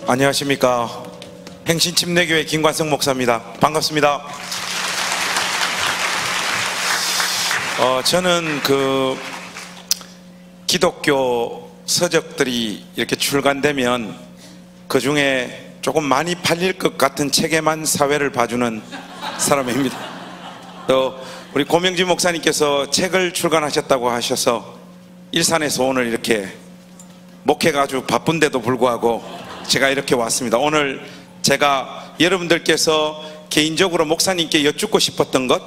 안녕하십니까. 행신침례교회 김관성 목사입니다. 반갑습니다. 저는 기독교 서적들이 이렇게 출간되면 그 중에 조금 많이 팔릴 것 같은 책에만 사회를 봐주는 사람입니다. 또 우리 고명진 목사님께서 책을 출간하셨다고 하셔서 일산에서 오늘 이렇게 목회가 아주 바쁜데도 불구하고 제가 이렇게 왔습니다. 오늘 제가 여러분들께서 개인적으로 목사님께 여쭙고 싶었던 것,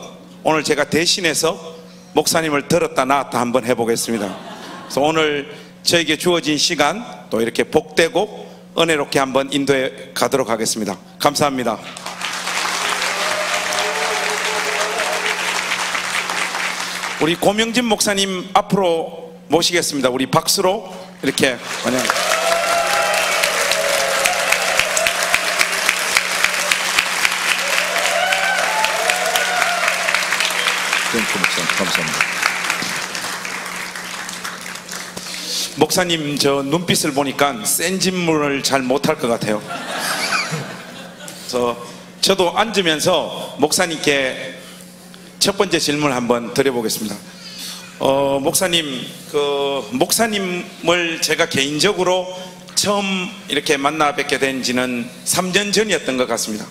오늘 제가 대신해서 목사님을 들었다 놨다 한번 해보겠습니다. 그래서 오늘 저에게 주어진 시간 또 이렇게 복되고 은혜롭게 한번 인도해 가도록 하겠습니다. 감사합니다. 우리 고명진 목사님 앞으로 모시겠습니다. 우리 박수로 이렇게 환영합니다. 감사합니다. 목사님 저 눈빛을 보니까 센 질문을 잘 못할 것 같아요. 그래서 저도 앉으면서 목사님께 첫 번째 질문을 한번 드려보겠습니다. 목사님, 목사님을 제가 개인적으로 처음 이렇게 만나 뵙게 된 지는 3년 전이었던 것 같습니다.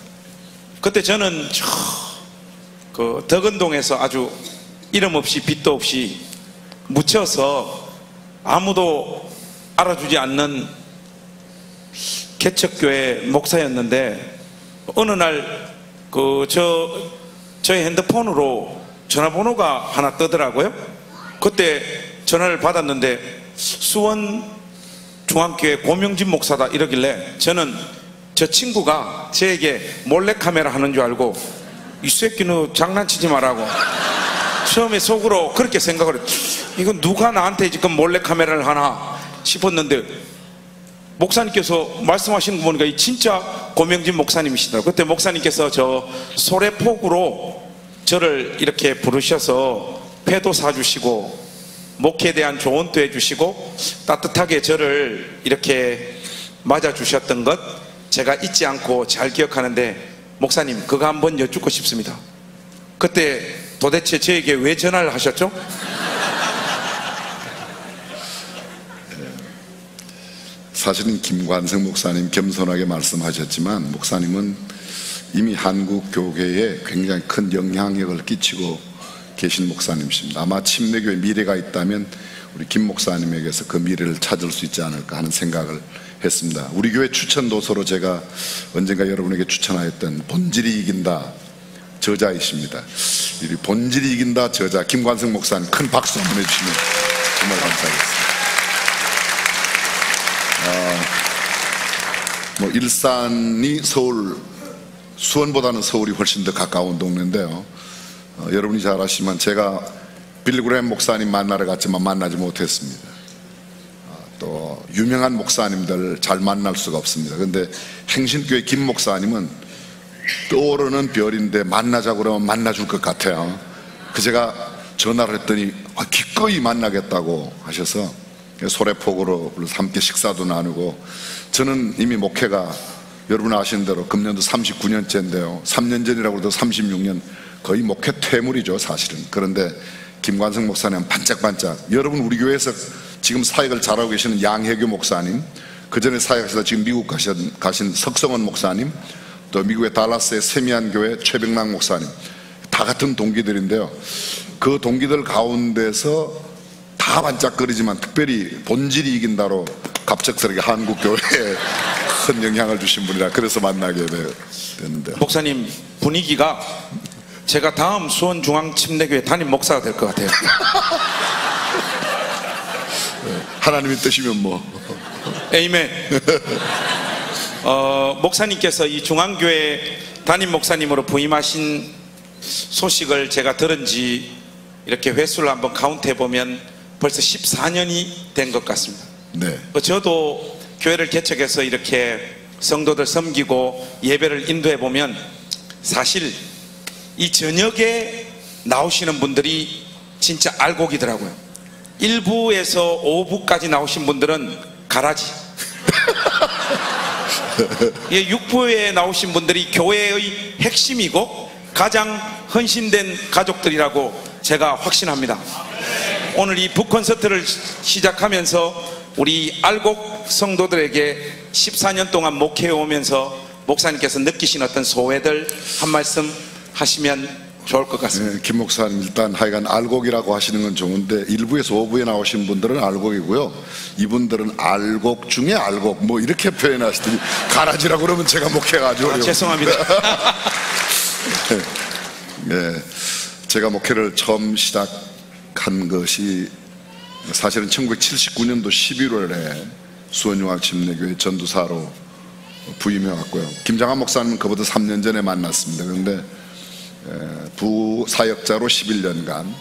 그때 저는 덕은동에서 아주 이름 없이 빚도 없이 묻혀서 아무도 알아주지 않는 개척교회 목사였는데, 어느 날 저희 핸드폰으로 전화번호가 하나 뜨더라고요. 그때 전화를 받았는데 수원 중앙교회 고명진 목사다 이러길래, 저는 저 친구가 저에게 몰래카메라 하는 줄 알고 이 새끼는 장난치지 말라고 처음에 속으로 그렇게 생각을 했죠. 이건 누가 나한테 지금 몰래카메라를 하나 싶었는데, 목사님께서 말씀하시는 거 보니까 이 진짜 고명진 목사님이시더라고요. 그때 목사님께서 저 소래폭으로 저를 이렇게 부르셔서 회도 사주시고 목회에 대한 조언도 해주시고 따뜻하게 저를 이렇게 맞아주셨던 것 제가 잊지 않고 잘 기억하는데, 목사님 그거 한번 여쭙고 싶습니다. 그때 도대체 저에게 왜 전화를 하셨죠? 사실은 김관성 목사님 겸손하게 말씀하셨지만, 목사님은 이미 한국 교계에 굉장히 큰 영향력을 끼치고 계신 목사님이십니다. 아마 침례교회 미래가 있다면 우리 김 목사님에게서 그 미래를 찾을 수 있지 않을까 하는 생각을 했습니다. 우리 교회 추천 도서로 제가 언젠가 여러분에게 추천하였던 본질이 이긴다 저자이십니다. 이 본질이 이긴다 저자 김관성 목사님 큰 박수 한번 해주시면 정말 감사하겠습니다. 일산이 수원보다는 서울이 훨씬 더 가까운 동네인데요. 여러분이 잘 아시지만 제가 빌리그램 목사님 만나러 갔지만 만나지 못했습니다. 또 유명한 목사님들 잘 만날 수가 없습니다. 그런데 행신교회 김 목사님은 떠오르는 별인데 만나자고 그러면 만나줄 것 같아요. 제가 전화를 했더니 기꺼이 만나겠다고 하셔서 소래폭으로 함께 식사도 나누고, 저는 이미 목회가 여러분 아시는 대로 금년도 39년째인데요 3년 전이라고 해도 36년, 거의 목회 퇴물이죠 사실은. 그런데 김관성 목사님 반짝반짝, 여러분 우리 교회에서 지금 사역을 잘하고 계시는 양혜교 목사님, 그 전에 사역하시다 지금 미국 가신 석성원 목사님, 또 미국의 달라스의 세미안 교회 최병락 목사님, 다 같은 동기들인데요. 그 동기들 가운데서 다 반짝거리지만 특별히 본질이 이긴다로 갑작스럽게 한국 교회에 큰 영향을 주신 분이라 그래서 만나게 됐는데, 목사님 분위기가 제가 다음 수원중앙침례교회 담임 목사가 될 것 같아요. 하나님이 뜻이면 뭐 에이멘. 목사님께서 이 중앙교회 담임 목사님으로 부임하신 소식을 제가 들은 지 이렇게 횟수를 한번 카운트해 보면 벌써 14년이 된 것 같습니다. 네. 저도 교회를 개척해서 이렇게 성도들 섬기고 예배를 인도해 보면 사실 이 저녁에 나오시는 분들이 진짜 알곡이더라고요. 1부에서 5부까지 나오신 분들은 가라지. 예, 육부에 나오신 분들이 교회의 핵심이고 가장 헌신된 가족들이라고 제가 확신합니다. 오늘 이 북콘서트를 시작하면서 우리 알곡 성도들에게 14년 동안 목회해 오면서 목사님께서 느끼신 어떤 소회들 한 말씀 하시면 좋을 것 같습니다. 네, 김 목사님 일단 하여간 알곡이라고 하시는 건 좋은데 1부에서 5부에 나오신 분들은 알곡이고요. 이분들은 알곡 중에 알곡 뭐 이렇게 표현하시더니 가라지라고 그러면 제가 목회가지고 죄송합니다. 네, 제가 목회를 처음 시작한 것이 사실은 1979년도 11월에 수원용학침례교회 전도사로 부임해 왔고요. 김장한 목사님은 그보다 3년 전에 만났습니다. 그런데 부사역자로 11년간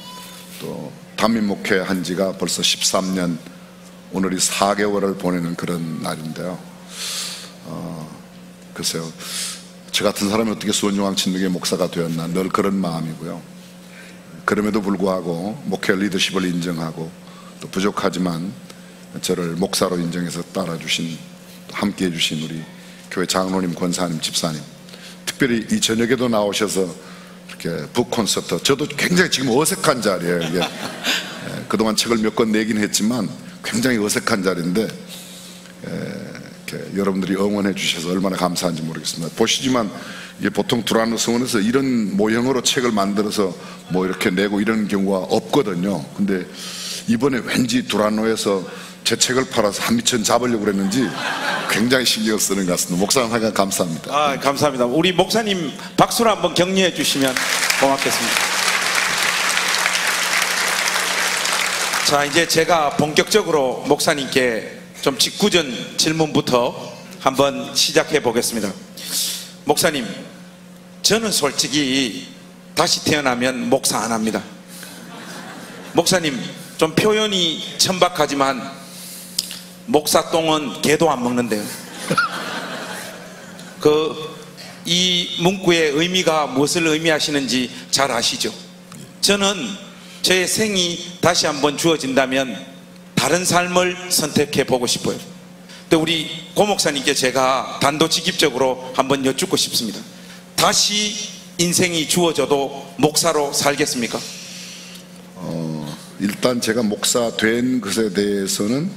또 단민 목회한 지가 벌써 13년, 오늘이 4개월을 보내는 그런 날인데요. 글쎄요, 저 같은 사람이 어떻게 수원용학침례교회 목사가 되었나 늘 그런 마음이고요. 그럼에도 불구하고 목회 리더십을 인정하고 또 부족하지만 저를 목사로 인정해서 따라주신, 함께해 주신 우리 교회 장로님, 권사님, 집사님, 특별히 이 저녁에도 나오셔서 이렇게 북콘서트, 저도 굉장히 지금 어색한 자리예요. 이게 그동안 책을 몇 권 내긴 했지만 굉장히 어색한 자리인데 이렇게 여러분들이 응원해 주셔서 얼마나 감사한지 모르겠습니다. 보시지만 이게 보통 두란노 성원에서 이런 모형으로 책을 만들어서 뭐 이렇게 내고 이런 경우가 없거든요. 근데 이번에 왠지 두란노에서 제 책을 팔아서 한미천 잡으려고 그랬는지 굉장히 신경을 쓰는 것 같습니다. 목사님 하여간 감사합니다. 아, 감사합니다. 우리 목사님 박수로 한번 격려해 주시면 고맙겠습니다. 자, 이제 제가 본격적으로 목사님께 좀 직구전 질문부터 한번 시작해 보겠습니다. 목사님, 저는 솔직히 다시 태어나면 목사 안 합니다. 목사님, 좀 표현이 천박하지만 목사 똥은 개도 안 먹는데요. 이 문구의 의미가 무엇을 의미하시는지 잘 아시죠? 저는 제 생이 다시 한번 주어진다면 다른 삶을 선택해 보고 싶어요. 근데 우리 고 목사님께 제가 단도직입적으로 한번 여쭙고 싶습니다. 다시 인생이 주어져도 목사로 살겠습니까? 일단 제가 목사 된 것에 대해서는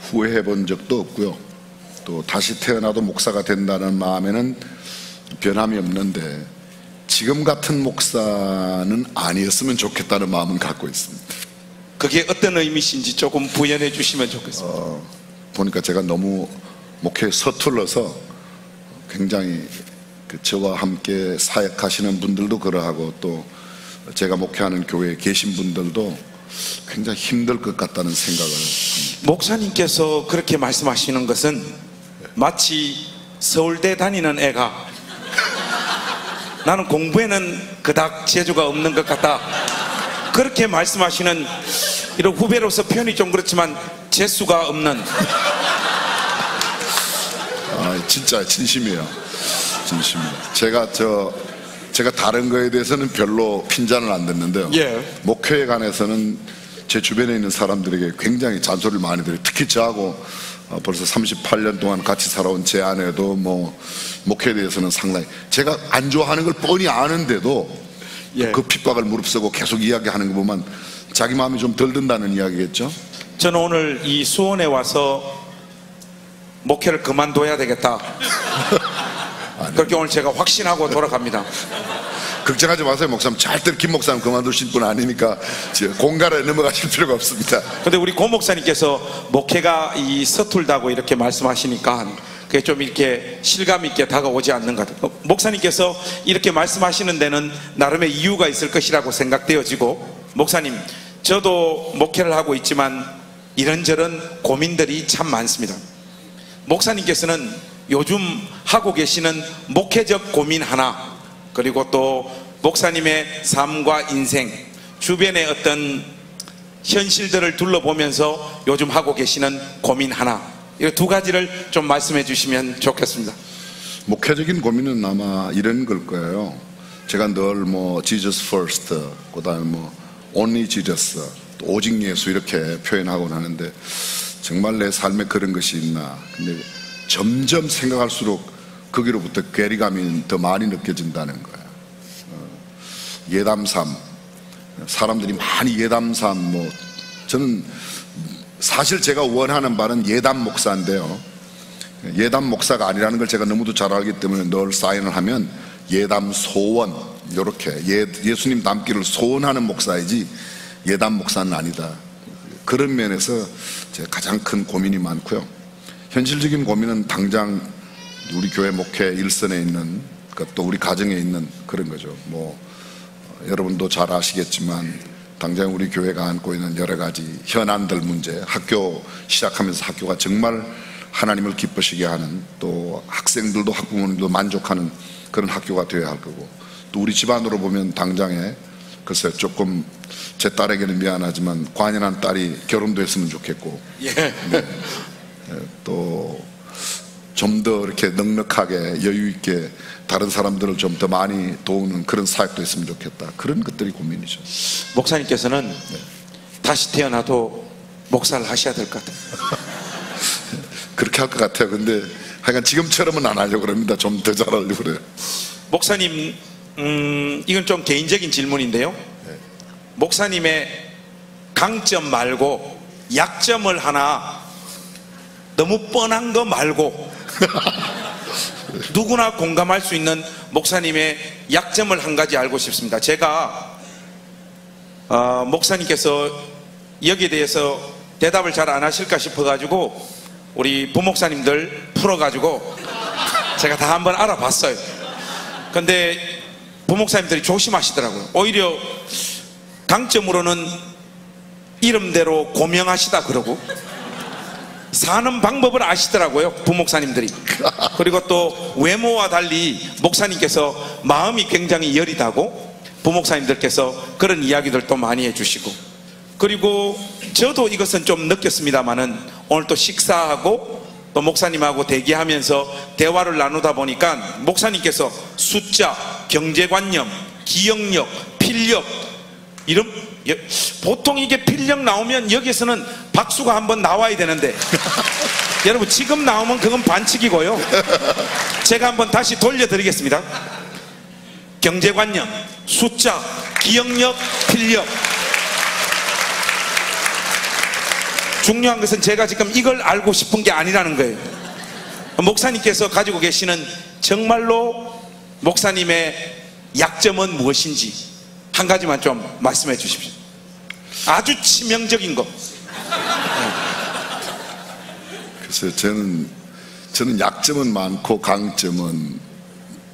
후회해 본 적도 없고요. 또 다시 태어나도 목사가 된다는 마음에는 변함이 없는데 지금 같은 목사는 아니었으면 좋겠다는 마음은 갖고 있습니다. 그게 어떤 의미신지 조금 부연해 주시면 좋겠습니다. 보니까 제가 너무 목회에 서툴러서 굉장히 저와 함께 사역하시는 분들도 그러하고 또 제가 목회하는 교회에 계신 분들도 굉장히 힘들 것 같다는 생각을 합니다. 목사님께서 그렇게 말씀하시는 것은 마치 서울대 다니는 애가 나는 공부에는 그닥 재주가 없는 것 같다, 그렇게 말씀하시는, 이런 후배로서 표현이 좀 그렇지만 재수가 없는. 진짜 진심이에요. 진심입니다. 제가 다른 거에 대해서는 별로 핀잔을 안 듣는데요. 예. 목회에 관해서는 제 주변에 있는 사람들에게 굉장히 잔소리를 많이 드려요. 특히 저하고 벌써 38년 동안 같이 살아온 제 아내도 뭐 목회에 대해서는 상당히, 제가 안 좋아하는 걸 뻔히 아는데도 예. 그 핍박을 무릅쓰고 계속 이야기하는 거 보면 자기 마음이 좀 덜 든다는 이야기겠죠. 저는 오늘 이 수원에 와서 목회를 그만둬야 되겠다, 그렇게 오늘 제가 확신하고 돌아갑니다. 걱정하지 마세요. 목사님 절대로 김 목사님 그만두실 분 아니니까 공갈에 넘어가실 필요가 없습니다. 근데 우리 고 목사님께서 목회가 이 서툴다고 이렇게 말씀하시니까 그게 좀 이렇게 실감 있게 다가오지 않는 것 같아요. 목사님께서 이렇게 말씀하시는 데는 나름의 이유가 있을 것이라고 생각되어지고, 목사님, 저도 목회를 하고 있지만 이런저런 고민들이 참 많습니다. 목사님께서는 요즘 하고 계시는 목회적 고민 하나, 그리고 또 목사님의 삶과 인생, 주변의 어떤 현실들을 둘러보면서 요즘 하고 계시는 고민 하나, 이 두 가지를 좀 말씀해 주시면 좋겠습니다. 목회적인 고민은 아마 이런 걸 거예요. 제가 늘 뭐 Jesus first, 그다음에 뭐 only Jesus, 또 오직 예수 이렇게 표현하곤 하는데 정말 내 삶에 그런 것이 있나. 근데 점점 생각할수록 거기로부터 괴리감이 더 많이 느껴진다는 거예요. 예담삼, 사람들이 많이 예담삼, 뭐 저는 사실 제가 원하는 바는 예담 목사인데요, 예담 목사가 아니라는 걸 제가 너무도 잘 알기 때문에 늘 사인을 하면 예담 소원, 이렇게 예수님 닮기를 소원하는 목사이지 예담 목사는 아니다. 그런 면에서 제가 가장 큰 고민이 많고요. 현실적인 고민은 당장 우리 교회 목회 일선에 있는, 또 우리 가정에 있는 그런 거죠. 뭐 여러분도 잘 아시겠지만 당장 우리 교회가 안고 있는 여러 가지 현안들 문제, 학교 시작하면서 학교가 정말 하나님을 기쁘시게 하는, 또 학생들도 학부모님도 만족하는 그런 학교가 되어야 할 거고, 또 우리 집안으로 보면 당장에 글쎄 조금 제 딸에게는 미안하지만 관연한 딸이 결혼도 했으면 좋겠고, 네. 또 좀 더 이렇게 넉넉하게 여유 있게 다른 사람들을 좀 더 많이 도우는 그런 사역도 했으면 좋겠다. 그런 것들이 고민이죠. 목사님께서는 다시 태어나도 목사를 하셔야 될 것 같아요. 그렇게 할 것 같아요. 근데 하여간 지금처럼은 안 하려고 그럽니다. 좀 더 잘하려고 그래요. 목사님, 이건 좀 개인적인 질문인데요, 목사님의 강점 말고 약점을 하나, 너무 뻔한 거 말고 누구나 공감할 수 있는 목사님의 약점을 한 가지 알고 싶습니다. 제가 목사님께서 여기에 대해서 대답을 잘 안 하실까 싶어가지고 우리 부목사님들 풀어가지고 제가 다 한번 알아봤어요. 근데 부목사님들이 조심하시더라고요. 오히려 강점으로는 이름대로 고명하시다 그러고 사는 방법을 아시더라고요, 부목사님들이. 그리고 또 외모와 달리 목사님께서 마음이 굉장히 여리다고 부목사님들께서 그런 이야기들도 많이 해주시고, 그리고 저도 이것은 좀 느꼈습니다마는 오늘 또 식사하고 또 목사님하고 대기하면서 대화를 나누다 보니까 목사님께서 숫자, 경제관념, 기억력, 필력, 이런, 보통 이게 필력 나오면 여기서는 박수가 한번 나와야 되는데 여러분 지금 나오면 그건 반칙이고요. 제가 한번 다시 돌려드리겠습니다. 경제관념, 숫자, 기억력, 필력. 중요한 것은 제가 지금 이걸 알고 싶은 게 아니라는 거예요. 목사님께서 가지고 계시는 정말로 목사님의 약점은 무엇인지 한 가지만 좀 말씀해 주십시오. 아주 치명적인 거. 글쎄요, 저는 약점은 많고 강점은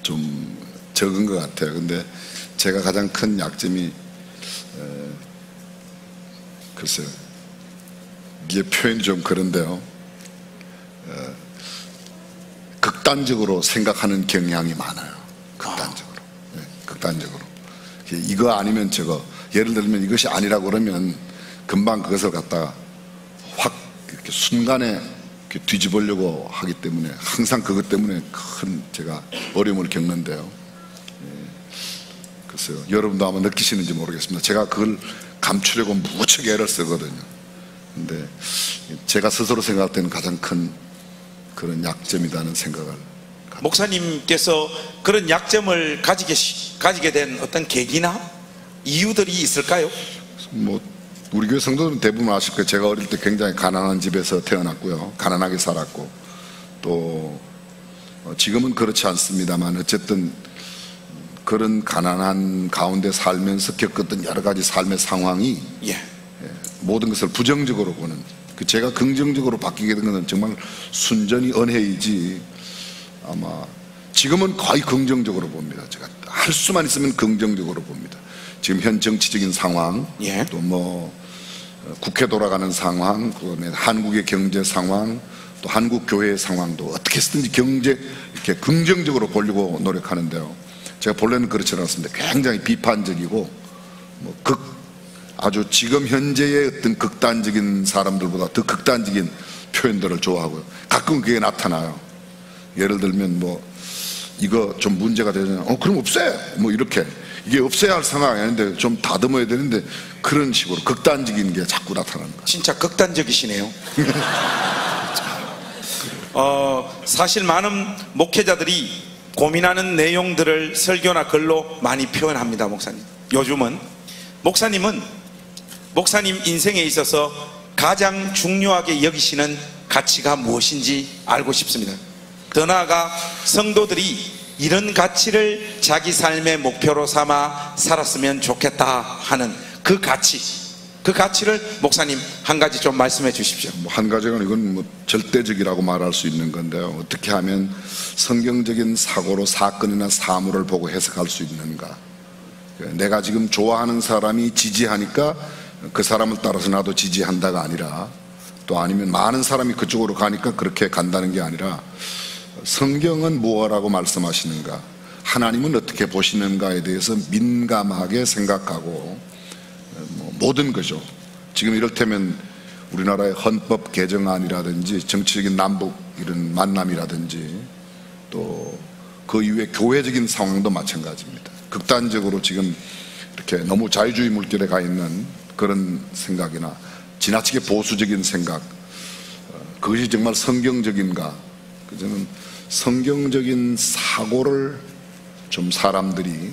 좀 적은 것 같아요. 근데 제가 가장 큰 약점이 글쎄요, 이게 표현이 좀 그런데요, 극단적으로 생각하는 경향이 많아요. 극단적으로. 네, 극단적으로. 이거 아니면 저거, 예를 들면 이것이 아니라고 그러면 금방 그것을 갖다가 확 이렇게 순간에 이렇게 뒤집으려고 하기 때문에 항상 그것 때문에 큰 제가 어려움을 겪는데요. 글쎄요, 여러분도 아마 느끼시는지 모르겠습니다. 제가 그걸 감추려고 무척 애를 쓰거든요. 근데 제가 스스로 생각할 때는 가장 큰 그런 약점이라는 생각을. 목사님께서 그런 약점을 가지게 된 어떤 계기나 이유들이 있을까요? 뭐 우리 교회 성도들은 대부분 아실 거예요. 제가 어릴 때 굉장히 가난한 집에서 태어났고요, 가난하게 살았고, 또 지금은 그렇지 않습니다만 어쨌든 그런 가난한 가운데 살면서 겪었던 여러 가지 삶의 상황이 모든 것을 부정적으로 보는, 제가 긍정적으로 바뀌게 된 것은 정말 순전히 은혜이지, 아마 지금은 거의 긍정적으로 봅니다. 제가 할 수만 있으면 긍정적으로 봅니다. 지금 현 정치적인 상황, 또 뭐 국회 돌아가는 상황, 그다음에 한국의 경제 상황, 또 한국 교회의 상황도 어떻게 해서든지 이렇게 긍정적으로 보려고 노력하는데요, 제가 본래는 그렇지 않습니다. 굉장히 비판적이고 아주 지금 현재의 어떤 극단적인 사람들보다 더 극단적인 표현들을 좋아하고요. 가끔 그게 나타나요. 예를 들면 뭐 이거 좀 문제가 되잖아요. 그럼 없애! 뭐 이렇게. 이게 없애야 할 상황이 아닌데 좀 다듬어야 되는데 그런 식으로 극단적인 게 자꾸 나타나는 거예요. 진짜 극단적이시네요. 사실 많은 목회자들이 고민하는 내용들을 설교나 글로 많이 표현합니다. 요즘은 목사님 인생에 있어서 가장 중요하게 여기시는 가치가 무엇인지 알고 싶습니다. 더 나아가 성도들이 이런 가치를 자기 삶의 목표로 삼아 살았으면 좋겠다 하는 그 가치를 목사님 한 가지 좀 말씀해 주십시오. 한 가지가 이건 절대적이라고 말할 수 있는 건데요. 어떻게 하면 성경적인 사고로 사건이나 사물을 보고 해석할 수 있는가. 내가 지금 좋아하는 사람이 지지하니까 그 사람을 따라서 나도 지지한다가 아니라, 또 아니면 많은 사람이 그쪽으로 가니까 그렇게 간다는 게 아니라, 성경은 무엇라고 말씀하시는가, 하나님은 어떻게 보시는가에 대해서 민감하게 생각하고 모든 거죠. 지금 이를테면 우리나라의 헌법 개정안이라든지 정치적인 남북 이런 만남이라든지 또 그 이후에 교회적인 상황도 마찬가지입니다. 극단적으로 지금 이렇게 너무 자유주의 물결에 가 있는 그런 생각이나 지나치게 보수적인 생각, 그것이 정말 성경적인가? 저는 성경적인 사고를 좀 사람들이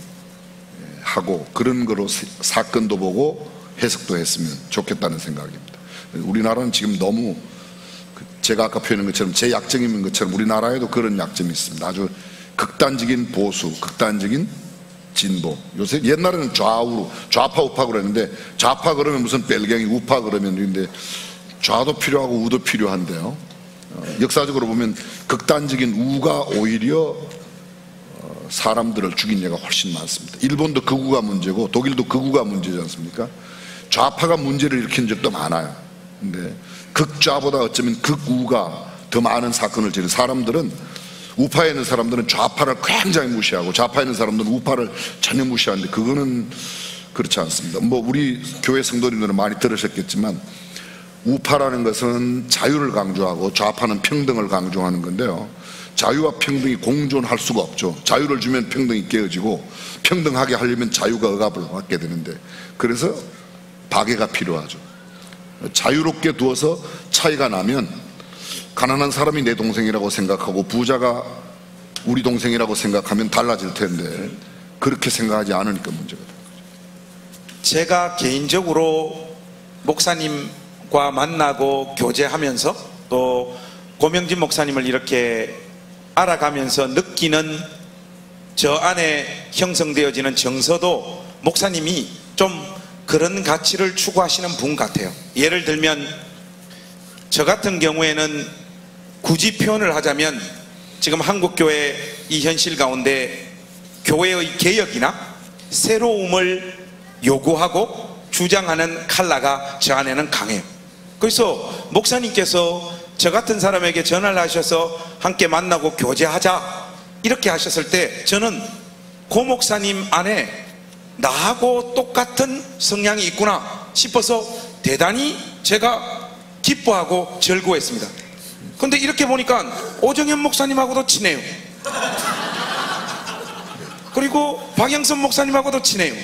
하고 그런 거로 사건도 보고 해석도 했으면 좋겠다는 생각입니다. 우리나라는 지금 너무 제가 아까 표현한 것처럼 제 약점인 것처럼 우리나라에도 그런 약점이 있습니다. 아주 극단적인 보수, 극단적인 진보. 요새 옛날에는 좌파 우파 그랬는데, 좌파 그러면 무슨 뺄갱이, 우파 그러면 근데 좌도 필요하고 우도 필요한데요. 역사적으로 보면 극단적인 우가 오히려 사람들을 죽인 예가 훨씬 많습니다. 일본도 극우가 문제고 독일도 극우가 문제지 않습니까? 좌파가 문제를 일으킨 적도 많아요. 근데 극좌보다 어쩌면 극우가 더 많은 사건을 지는, 사람들은 우파에 있는 사람들은 좌파를 굉장히 무시하고 좌파에 있는 사람들은 우파를 전혀 무시하는데, 그거는 그렇지 않습니다. 우리 교회 성도님들은 많이 들으셨겠지만 우파라는 것은 자유를 강조하고 좌파는 평등을 강조하는 건데요, 자유와 평등이 공존할 수가 없죠. 자유를 주면 평등이 깨어지고 평등하게 하려면 자유가 억압을 받게 되는데, 그래서 박애가 필요하죠. 자유롭게 두어서 차이가 나면 가난한 사람이 내 동생이라고 생각하고 부자가 우리 동생이라고 생각하면 달라질 텐데, 그렇게 생각하지 않으니까 문제가 되는 거죠. 제가 개인적으로 목사님과 만나고 교제하면서 또 고명진 목사님을 이렇게 알아가면서 느끼는 저 안에 형성되어지는 정서도 목사님이 좀 그런 가치를 추구하시는 분 같아요. 예를 들면 저 같은 경우에는 굳이 표현을 하자면 지금 한국교회 이 현실 가운데 교회의 개혁이나 새로움을 요구하고 주장하는 칼라가 저 안에는 강해요. 그래서 목사님께서 저 같은 사람에게 전화를 하셔서 함께 만나고 교제하자 이렇게 하셨을 때 저는 고 목사님 안에 나하고 똑같은 성향이 있구나 싶어서 대단히 제가 기뻐하고 즐거워했습니다. 근데 이렇게 보니까 오정현 목사님하고도 친해요. 그리고 박영선 목사님하고도 친해요.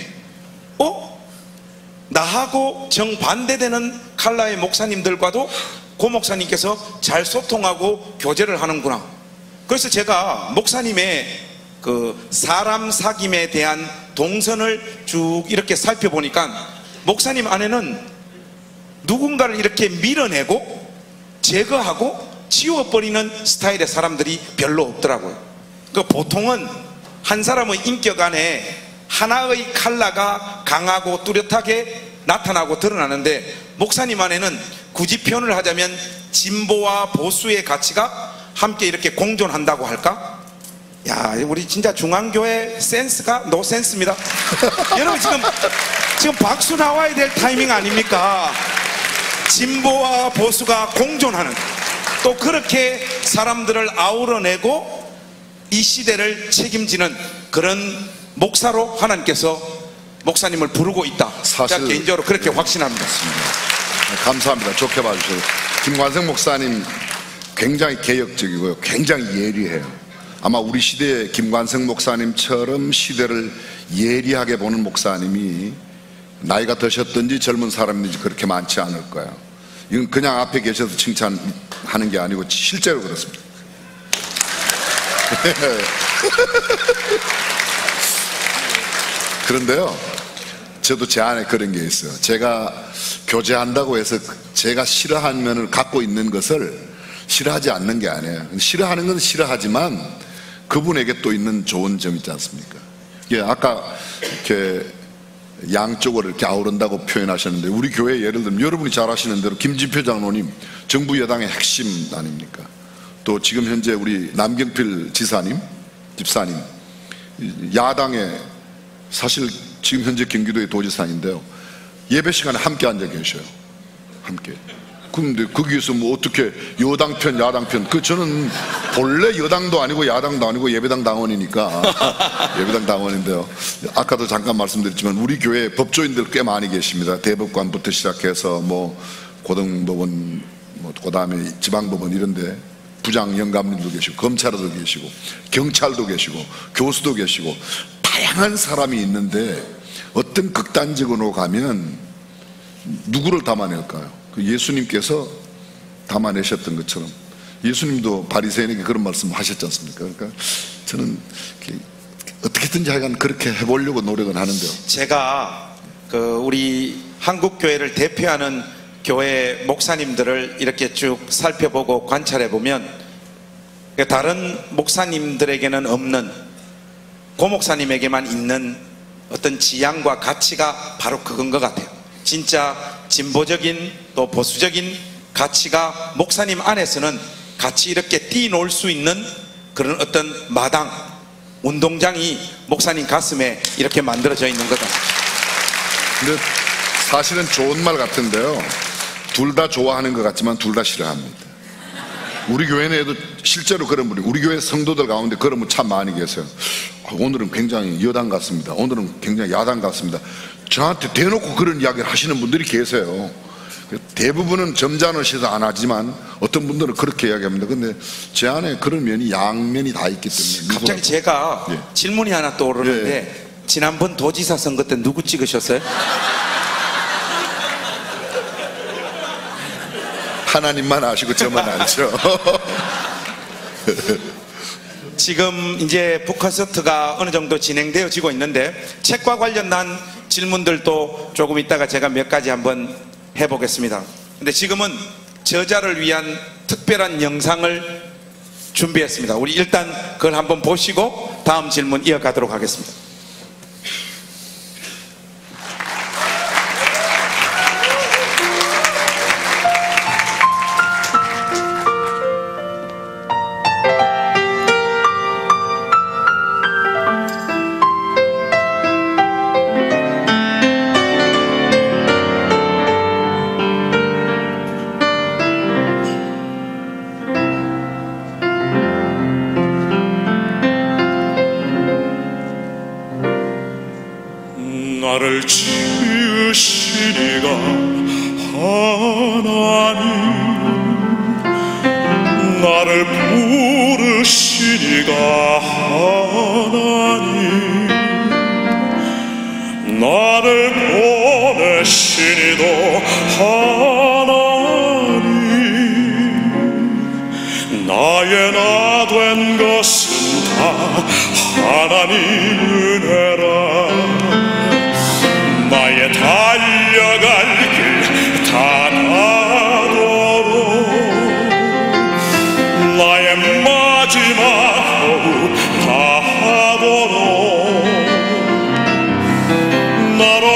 나하고 정반대되는 칼라의 목사님들과도 고 목사님께서 잘 소통하고 교제를 하는구나. 그래서 제가 목사님의 그 사람 사귐에 대한 동선을 쭉 이렇게 살펴보니까 목사님 안에는 누군가를 이렇게 밀어내고 제거하고 지워버리는 스타일의 사람들이 별로 없더라고요. 보통은 한 사람의 인격 안에 하나의 칼라가 강하고 뚜렷하게 나타나고 드러나는데, 목사님 안에는 굳이 표현을 하자면 진보와 보수의 가치가 함께 이렇게 공존한다고 할까? 야, 우리 진짜 중앙교회 센스가 노센스입니다. 여러분 지금 박수 나와야 될 타이밍 아닙니까? 진보와 보수가 공존하는, 또 그렇게 사람들을 아우러내고 이 시대를 책임지는 그런 목사로 하나님께서 목사님을 부르고 있다. 사실 제가 개인적으로 그렇게 확신합니다. 감사합니다. 좋게 봐주셔서. 김관성 목사님 굉장히 개혁적이고요, 굉장히 예리해요. 아마 우리 시대의 김관성 목사님처럼 시대를 예리하게 보는 목사님이 나이가 드셨든지 젊은 사람인지 그렇게 많지 않을 거예요. 이건 그냥 앞에 계셔서 칭찬하는 게 아니고 실제로 그렇습니다. 그런데요, 저도 제 안에 그런 게 있어요. 제가 교제한다고 해서 제가 싫어하는 면을 갖고 있는 것을 싫어하지 않는 게 아니에요. 싫어하는 건 싫어하지만 그분에게 또 있는 좋은 점 있지 않습니까? 예, 아까 이렇게 양쪽을 이렇게 아우른다고 표현하셨는데, 우리 교회 예를 들면 여러분이 잘 아시는 대로 김진표 장로님 정부 여당의 핵심 아닙니까? 또 지금 현재 우리 남경필 집사님 야당의, 사실 지금 현재 경기도의 도지사인데요, 예배 시간에 함께 앉아 계셔요. 함께. 그런데 거기에서 뭐 어떻게 여당 편 야당 편, 저는 본래 여당도 아니고 야당도 아니고 예배당 당원이니까 예배당 당원인데요, 아까도 잠깐 말씀드렸지만 우리 교회 법조인들 꽤 많이 계십니다. 대법관부터 시작해서 뭐 고등법원, 뭐 그다음에 지방법원 이런데 부장 영감님도 계시고 검찰도 계시고 경찰도 계시고 교수도 계시고 다양한 사람이 있는데, 어떤 극단적으로 가면 누구를 담아낼까요? 예수님께서 담아내셨던 것처럼 예수님도 바리새인에게 그런 말씀 하셨지 않습니까? 그러니까 저는 어떻게든지 하여간 그렇게 해보려고 노력은 하는데요. 제가 우리 한국교회를 대표하는 교회 목사님들을 이렇게 쭉 살펴보고 관찰해 보면 다른 목사님들에게는 없는, 고 목사님에게만 있는 어떤 지향과 가치가 바로 그건 것 같아요. 진짜 진보적인 또 보수적인 가치가 목사님 안에서는 같이 이렇게 뛰놀 수 있는 그런 어떤 마당, 운동장이 목사님 가슴에 이렇게 만들어져 있는 것 같아요. 근데 사실은 좋은 말 같은데요, 둘 다 좋아하는 것 같지만 둘 다 싫어합니다. 우리 교회에도 실제로 그런 분이, 우리 교회 성도들 가운데 그런 분 참 많이 계세요. 오늘은 굉장히 여당 같습니다, 오늘은 굉장히 야당 같습니다. 저한테 대놓고 그런 이야기를 하시는 분들이 계세요. 대부분은 점잖으셔서 안 하지만 어떤 분들은 그렇게 이야기합니다. 근데 제 안에 그런 면이 양면이 다 있기 때문에. 갑자기 제가 질문이 하나 떠오르는데, 지난번 도지사 선거 때 누구 찍으셨어요? 하나님만 아시고 저만 알죠. 지금 이제 북콘서트가 어느 정도 진행되어지고 있는데, 책과 관련한 질문들도 조금 있다가 제가 몇 가지 한번 해보겠습니다. 근데 지금은 저자를 위한 특별한 영상을 준비했습니다. 우리 일단 그걸 한번 보시고 다음 질문 이어가도록 하겠습니다. 나를 지으신 이가 하나님, 나를 부르신 이가 하나님, 나를 보내신 이도 하나님, 나의 나 된 것은 다 하나님 은혜라. 나의 달려갈 길 다 가도록, 나의 마지막 호흡 다하도록, 나로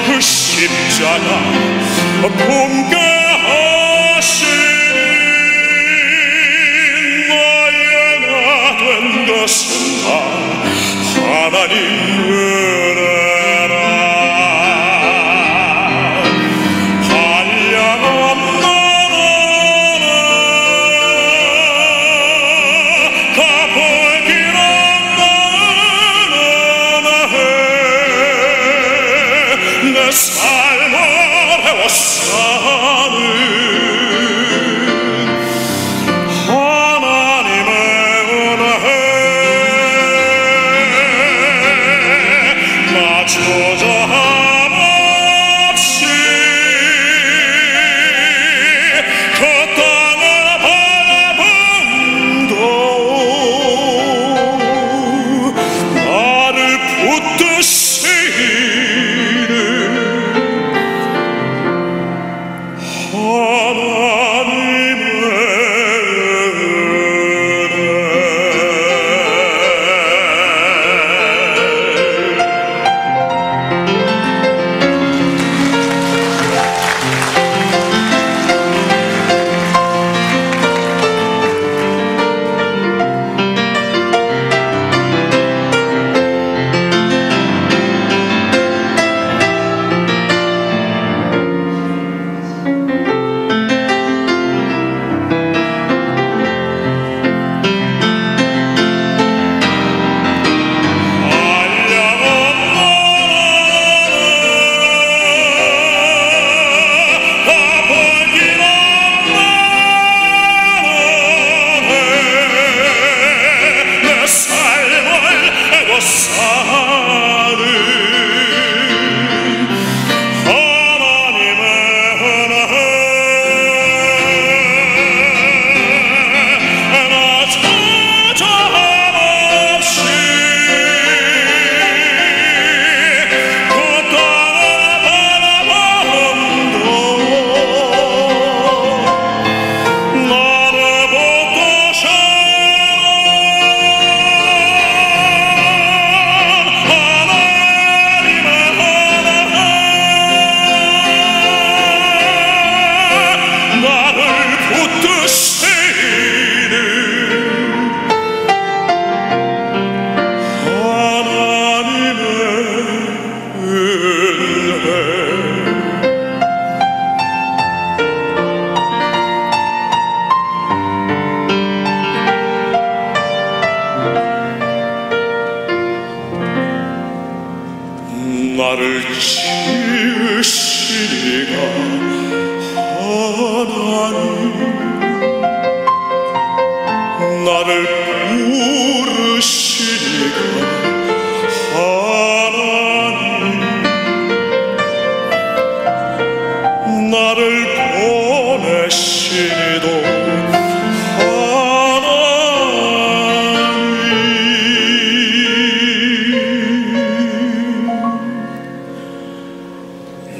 그 십자가 품게 하시니, 나의 나 된 것은 다 하나님 나를 부르시니가 하나님 나를 보내시니도 하나님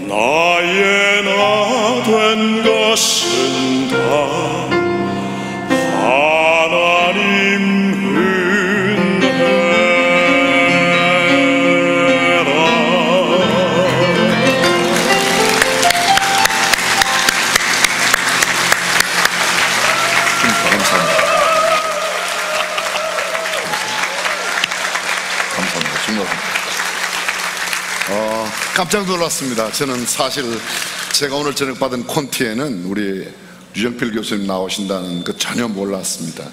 나의 나 된 것은 다 하나님 은혜라. 감사합니다. 정말 깜짝 놀랐습니다. 저는 사실 제가 오늘 저녁 받은 콘티에는 우리 유정필 교수님 나오신다는 거 전혀 몰랐습니다.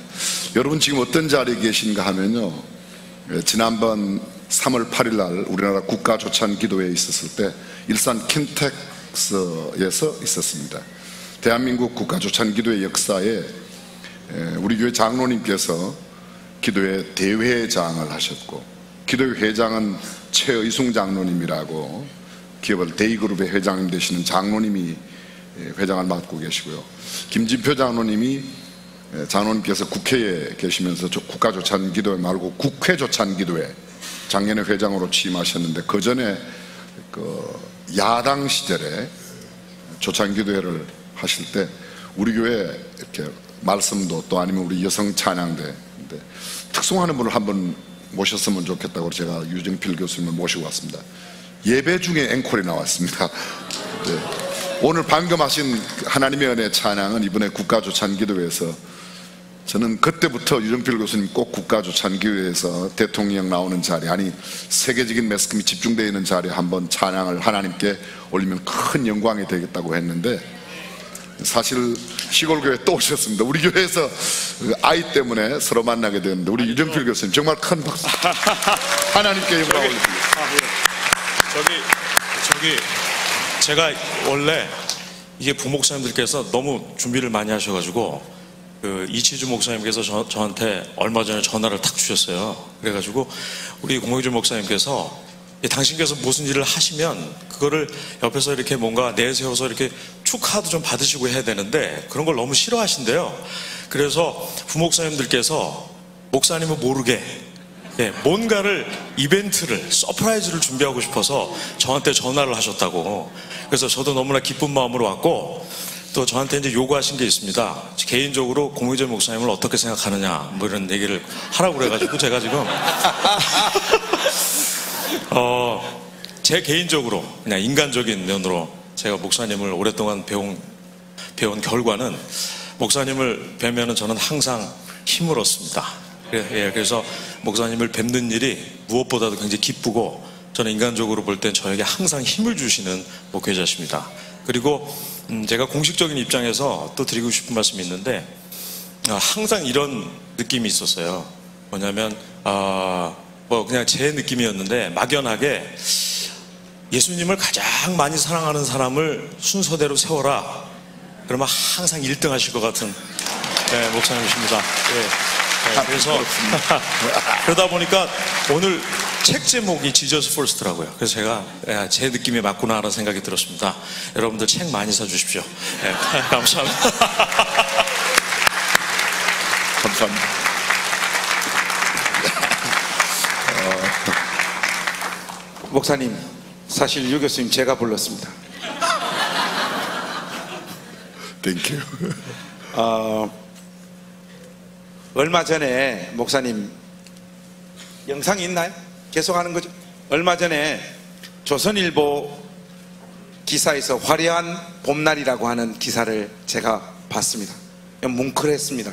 여러분 지금 어떤 자리에 계신가 하면요, 지난번 3월 8일 날 우리나라 국가조찬기도회에 있었을 때 일산 킨텍스에서 있었습니다. 대한민국 국가조찬기도회 역사에 우리 교회 장로님께서 기도회 대회장을 하셨고, 기도회 회장은 최의숭 장로님이라고 기업을 데이그룹의 회장님 되시는 장로님이 회장을 맡고 계시고요, 김진표 장로님께서 국회에 계시면서 국가조찬기도회 말고 국회조찬기도회 작년에 회장으로 취임하셨는데, 그 전에 야당 시절에 조찬기도회를 하실 때 우리 교회 이렇게 말씀도 또 아니면 우리 여성 찬양대 특송하는 분을 한번 모셨으면 좋겠다고 제가 유정필 교수님을 모시고 왔습니다. 예배 중에 앵콜이 나왔습니다. 네. 오늘 방금 하신 하나님의 은혜 찬양은 이번에 국가조찬기도회에서 저는 그때부터 유정필 교수님 꼭 국가조찬기도회에서 대통령 나오는 자리, 아니 세계적인 매스컴이 집중되어 있는 자리에 한번 찬양을 하나님께 올리면 큰 영광이 되겠다고 했는데, 사실 시골교회 또 오셨습니다. 우리 교회에서 아이 때문에 서로 만나게 되었는데 우리 유정필 교수님 정말 큰 박수 하나님께 영광 올립니다. 저기 제가 원래 이게 부목사님들께서 너무 준비를 많이 하셔가지고 이치주 목사님께서 저한테 얼마 전에 전화를 탁 주셨어요. 그래가지고 우리 공영주 목사님께서 당신께서 무슨 일을 하시면 그거를 옆에서 이렇게 뭔가 내세워서 이렇게 축하도 좀 받으시고 해야 되는데 그런 걸 너무 싫어하신대요. 그래서 부목사님들께서 목사님은 모르게 뭔가를 이벤트를 서프라이즈를 준비하고 싶어서 저한테 전화를 하셨다고. 그래서 저도 너무나 기쁜 마음으로 왔고, 또 저한테 이제 요구하신 게 있습니다. 개인적으로 공의재 목사님을 어떻게 생각하느냐 뭐 이런 얘기를 하라고 그래가지고 제가 지금 제 개인적으로 그냥 인간적인 면으로 제가 목사님을 오랫동안 배운 결과는, 목사님을 뵈면은 저는 항상 힘을 얻습니다. 그래서 목사님을 뵙는 일이 무엇보다도 굉장히 기쁘고, 저는 인간적으로 볼 땐 저에게 항상 힘을 주시는 목회자십니다. 그리고 제가 공식적인 입장에서 또 드리고 싶은 말씀이 있는데, 항상 이런 느낌이 있었어요. 뭐냐면 그냥 제 느낌이었는데, 막연하게 예수님을 가장 많이 사랑하는 사람을 순서대로 세워라, 그러면 항상 1등 하실 것 같은 목사님이십니다. 그래서 그러다 보니까 오늘 책 제목이 지저스 퍼스트라고요. 그래서 제가 제 느낌에 맞구나 하는 생각이 들었습니다. 여러분들 책 많이 사주십시오. 감사합니다. 감사합니다. 목사님, 사실 유 교수님 제가 불렀습니다. 땡큐. 얼마 전에 목사님 영상이 있나요? 계속 하는 거죠? 얼마 전에 조선일보 기사에서 화려한 봄날이라고 하는 기사를 제가 봤습니다. 뭉클했습니다.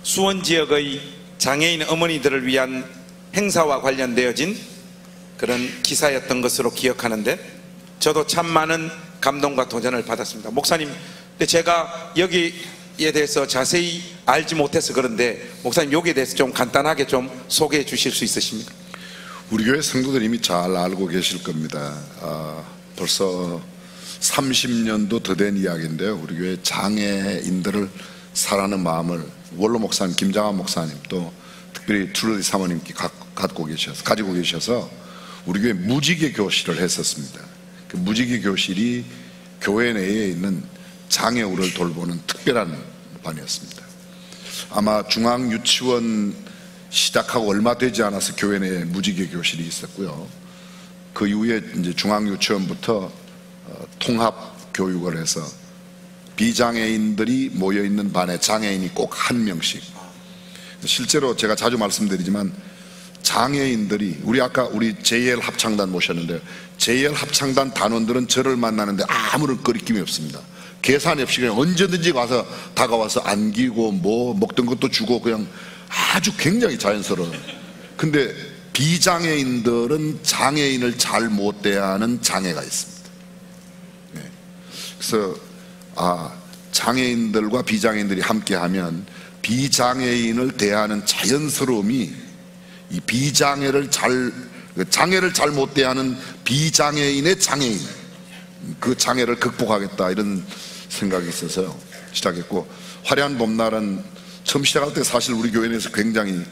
수원 지역의 장애인 어머니들을 위한 행사와 관련되어진 그런 기사였던 것으로 기억하는데, 저도 참 많은 감동과 도전을 받았습니다. 목사님, 근데 제가 여기에 대해서 자세히 알지 못해서 그런데 목사님 여기에 대해서 좀 간단하게 좀 소개해 주실 수 있으십니까? 우리 교회 성도들 이미 잘 알고 계실 겁니다. 벌써 30년도 더 된 이야기인데요, 우리 교회 장애인들을 사랑하는 마음을 원로 목사님, 김장한 목사님, 또 특별히 트루디 사모님께 가지고 계셔서 우리 교회 무지개 교실을 했었습니다. 그 무지개 교실이 교회 내에 있는 장애우를 돌보는 특별한 반이었습니다. 아마 중앙유치원 시작하고 얼마 되지 않아서 교회 내에 무지개 교실이 있었고요. 그 이후에 이제 중앙유치원부터 통합 교육을 해서 비장애인들이 모여있는 반에 장애인이 꼭 한 명씩. 실제로 제가 자주 말씀드리지만 장애인들이 우리 JL 합창단 모셨는데 JL 합창단 단원들은 저를 만나는데 아무런 거리낌이 없습니다. 계산 없이 그냥 언제든지 와서 다가와서 안기고 뭐 먹던 것도 주고 그냥 아주 굉장히 자연스러워요. 근데 비장애인들은 장애인을 잘 못 대하는 장애가 있습니다. 네. 그래서 장애인들과 비장애인들이 함께하면 비장애인을 대하는 자연스러움이 이 장애를 잘 못 대하는 비장애인의 장애인, 그 장애를 극복하겠다 이런 생각이 있어서요 시작했고, 화려한 봄날은 처음 시작할 때 사실 우리 교회 내에서 굉장히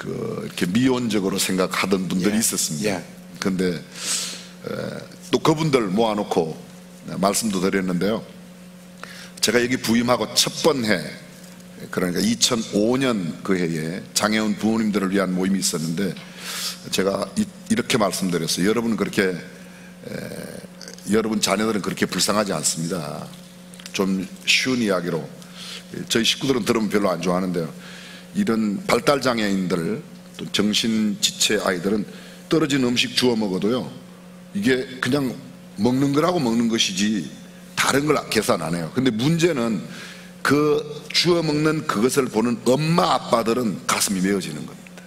이렇게 미온적으로 생각하던 분들이 있었습니다. 그런데 또 그분들 모아놓고 말씀도 드렸는데요. 제가 여기 부임하고 첫 번 해, 그러니까 2005년 그 해에 장애인 부모님들을 위한 모임이 있었는데 제가 이렇게 말씀드렸어요. 여러분 자녀들은 그렇게 불쌍하지 않습니다. 좀 쉬운 이야기로, 저희 식구들은 들으면 별로 안 좋아하는데요, 이런 발달장애인들 또 정신지체 아이들은 떨어진 음식 주워 먹어도요 이게 그냥 먹는 거라고 먹는 것이지 다른 걸 계산 안 해요. 근데 문제는 그 주워 먹는 그것을 보는 엄마 아빠들은 가슴이 메어지는 겁니다.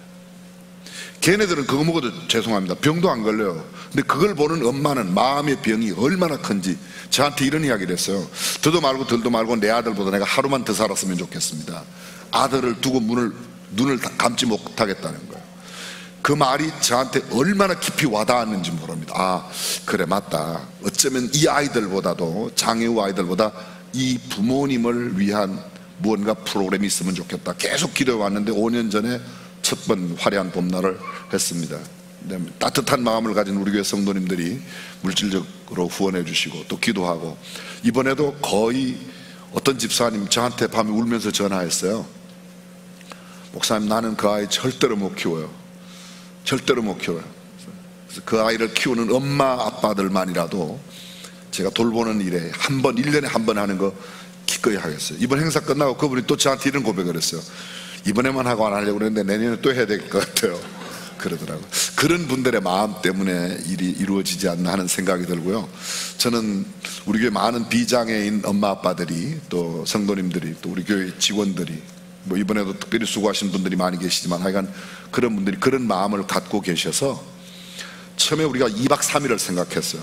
걔네들은 그거 먹어도 죄송합니다, 병도 안 걸려요. 근데 그걸 보는 엄마는 마음의 병이 얼마나 큰지 저한테 이런 이야기를 했어요. 더도 말고 덜도 말고 내 아들보다 내가 하루만 더 살았으면 좋겠습니다. 아들을 두고 눈을 감지 못하겠다는 거예요. 그 말이 저한테 얼마나 깊이 와닿았는지 모릅니다. 그래 맞다. 어쩌면 이 아이들보다도, 장애우 아이들보다 이 부모님을 위한 무언가 프로그램이 있으면 좋겠다. 계속 기도해 왔는데 5년 전에 첫 번 화려한 봄날을 했습니다. 따뜻한 마음을 가진 우리 교회 성도님들이 물질적으로 후원해 주시고 또 기도하고, 이번에도 거의 어떤 집사님 저한테 밤에 울면서 전화했어요. 목사님, 나는 그 아이 절대로 못 키워요. 절대로 못 키워요. 그래서 그 아이를 키우는 엄마 아빠들만이라도 제가 돌보는 일에 1년에 한 번 하는 거 기꺼이 하겠어요. 이번 행사 끝나고 그분이 또 저한테 이런 고백을 했어요. 이번에만 하고 안 하려고 그랬는데 내년에 또 해야 될 것 같아요. 그러더라고요. 그런 분들의 마음 때문에 일이 이루어지지 않나 하는 생각이 들고요. 저는 우리 교회 많은 비장애인 엄마 아빠들이, 또 성도님들이, 또 우리 교회 직원들이, 뭐 이번에도 특별히 수고하신 분들이 많이 계시지만 하여간 그런 분들이 그런 마음을 갖고 계셔서 처음에 우리가 2박 3일을 생각했어요.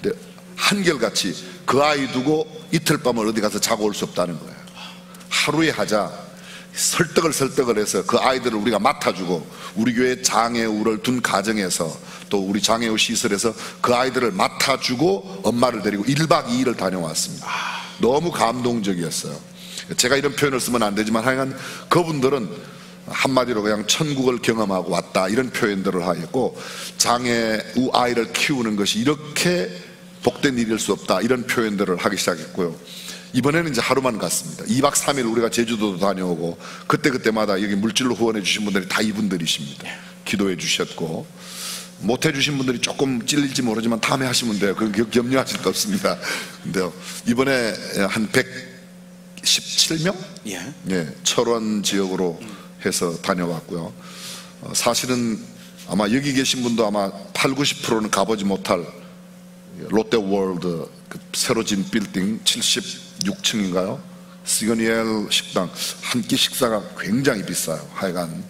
근데 한결같이 그 아이 두고 이틀 밤을 어디 가서 자고 올 수 없다는 거예요. 하루에 하자. 설득을 해서 그 아이들을 우리가 맡아주고, 우리 교회 장애우를 둔 가정에서 또 우리 장애우 시설에서 그 아이들을 맡아주고 엄마를 데리고 1박 2일을 다녀왔습니다. 너무 감동적이었어요. 제가 이런 표현을 쓰면 안 되지만 하여간 그분들은 한마디로 그냥 천국을 경험하고 왔다 이런 표현들을 하였고, 장애우 아이를 키우는 것이 이렇게 복된 일일 수 없다 이런 표현들을 하기 시작했고요. 이번에는 이제 하루만 갔습니다. 2박 3일 우리가 제주도도 다녀오고 그때마다 여기 물질로 후원해 주신 분들이 다 이분들이십니다. 기도해 주셨고, 못 해주신 분들이 조금 찔릴지 모르지만 다음에 하시면 돼요. 그건 염려하실 거 없습니다. 근데 이번에 한 117명? 철원 지역으로 해서 다녀왔고요. 사실은 아마 여기 계신 분도 아마 80-90%는 가보지 못할 롯데월드 그 새로 진 빌딩 76층인가요? 시그니엘 식당 한 끼 식사가 굉장히 비싸요. 하여간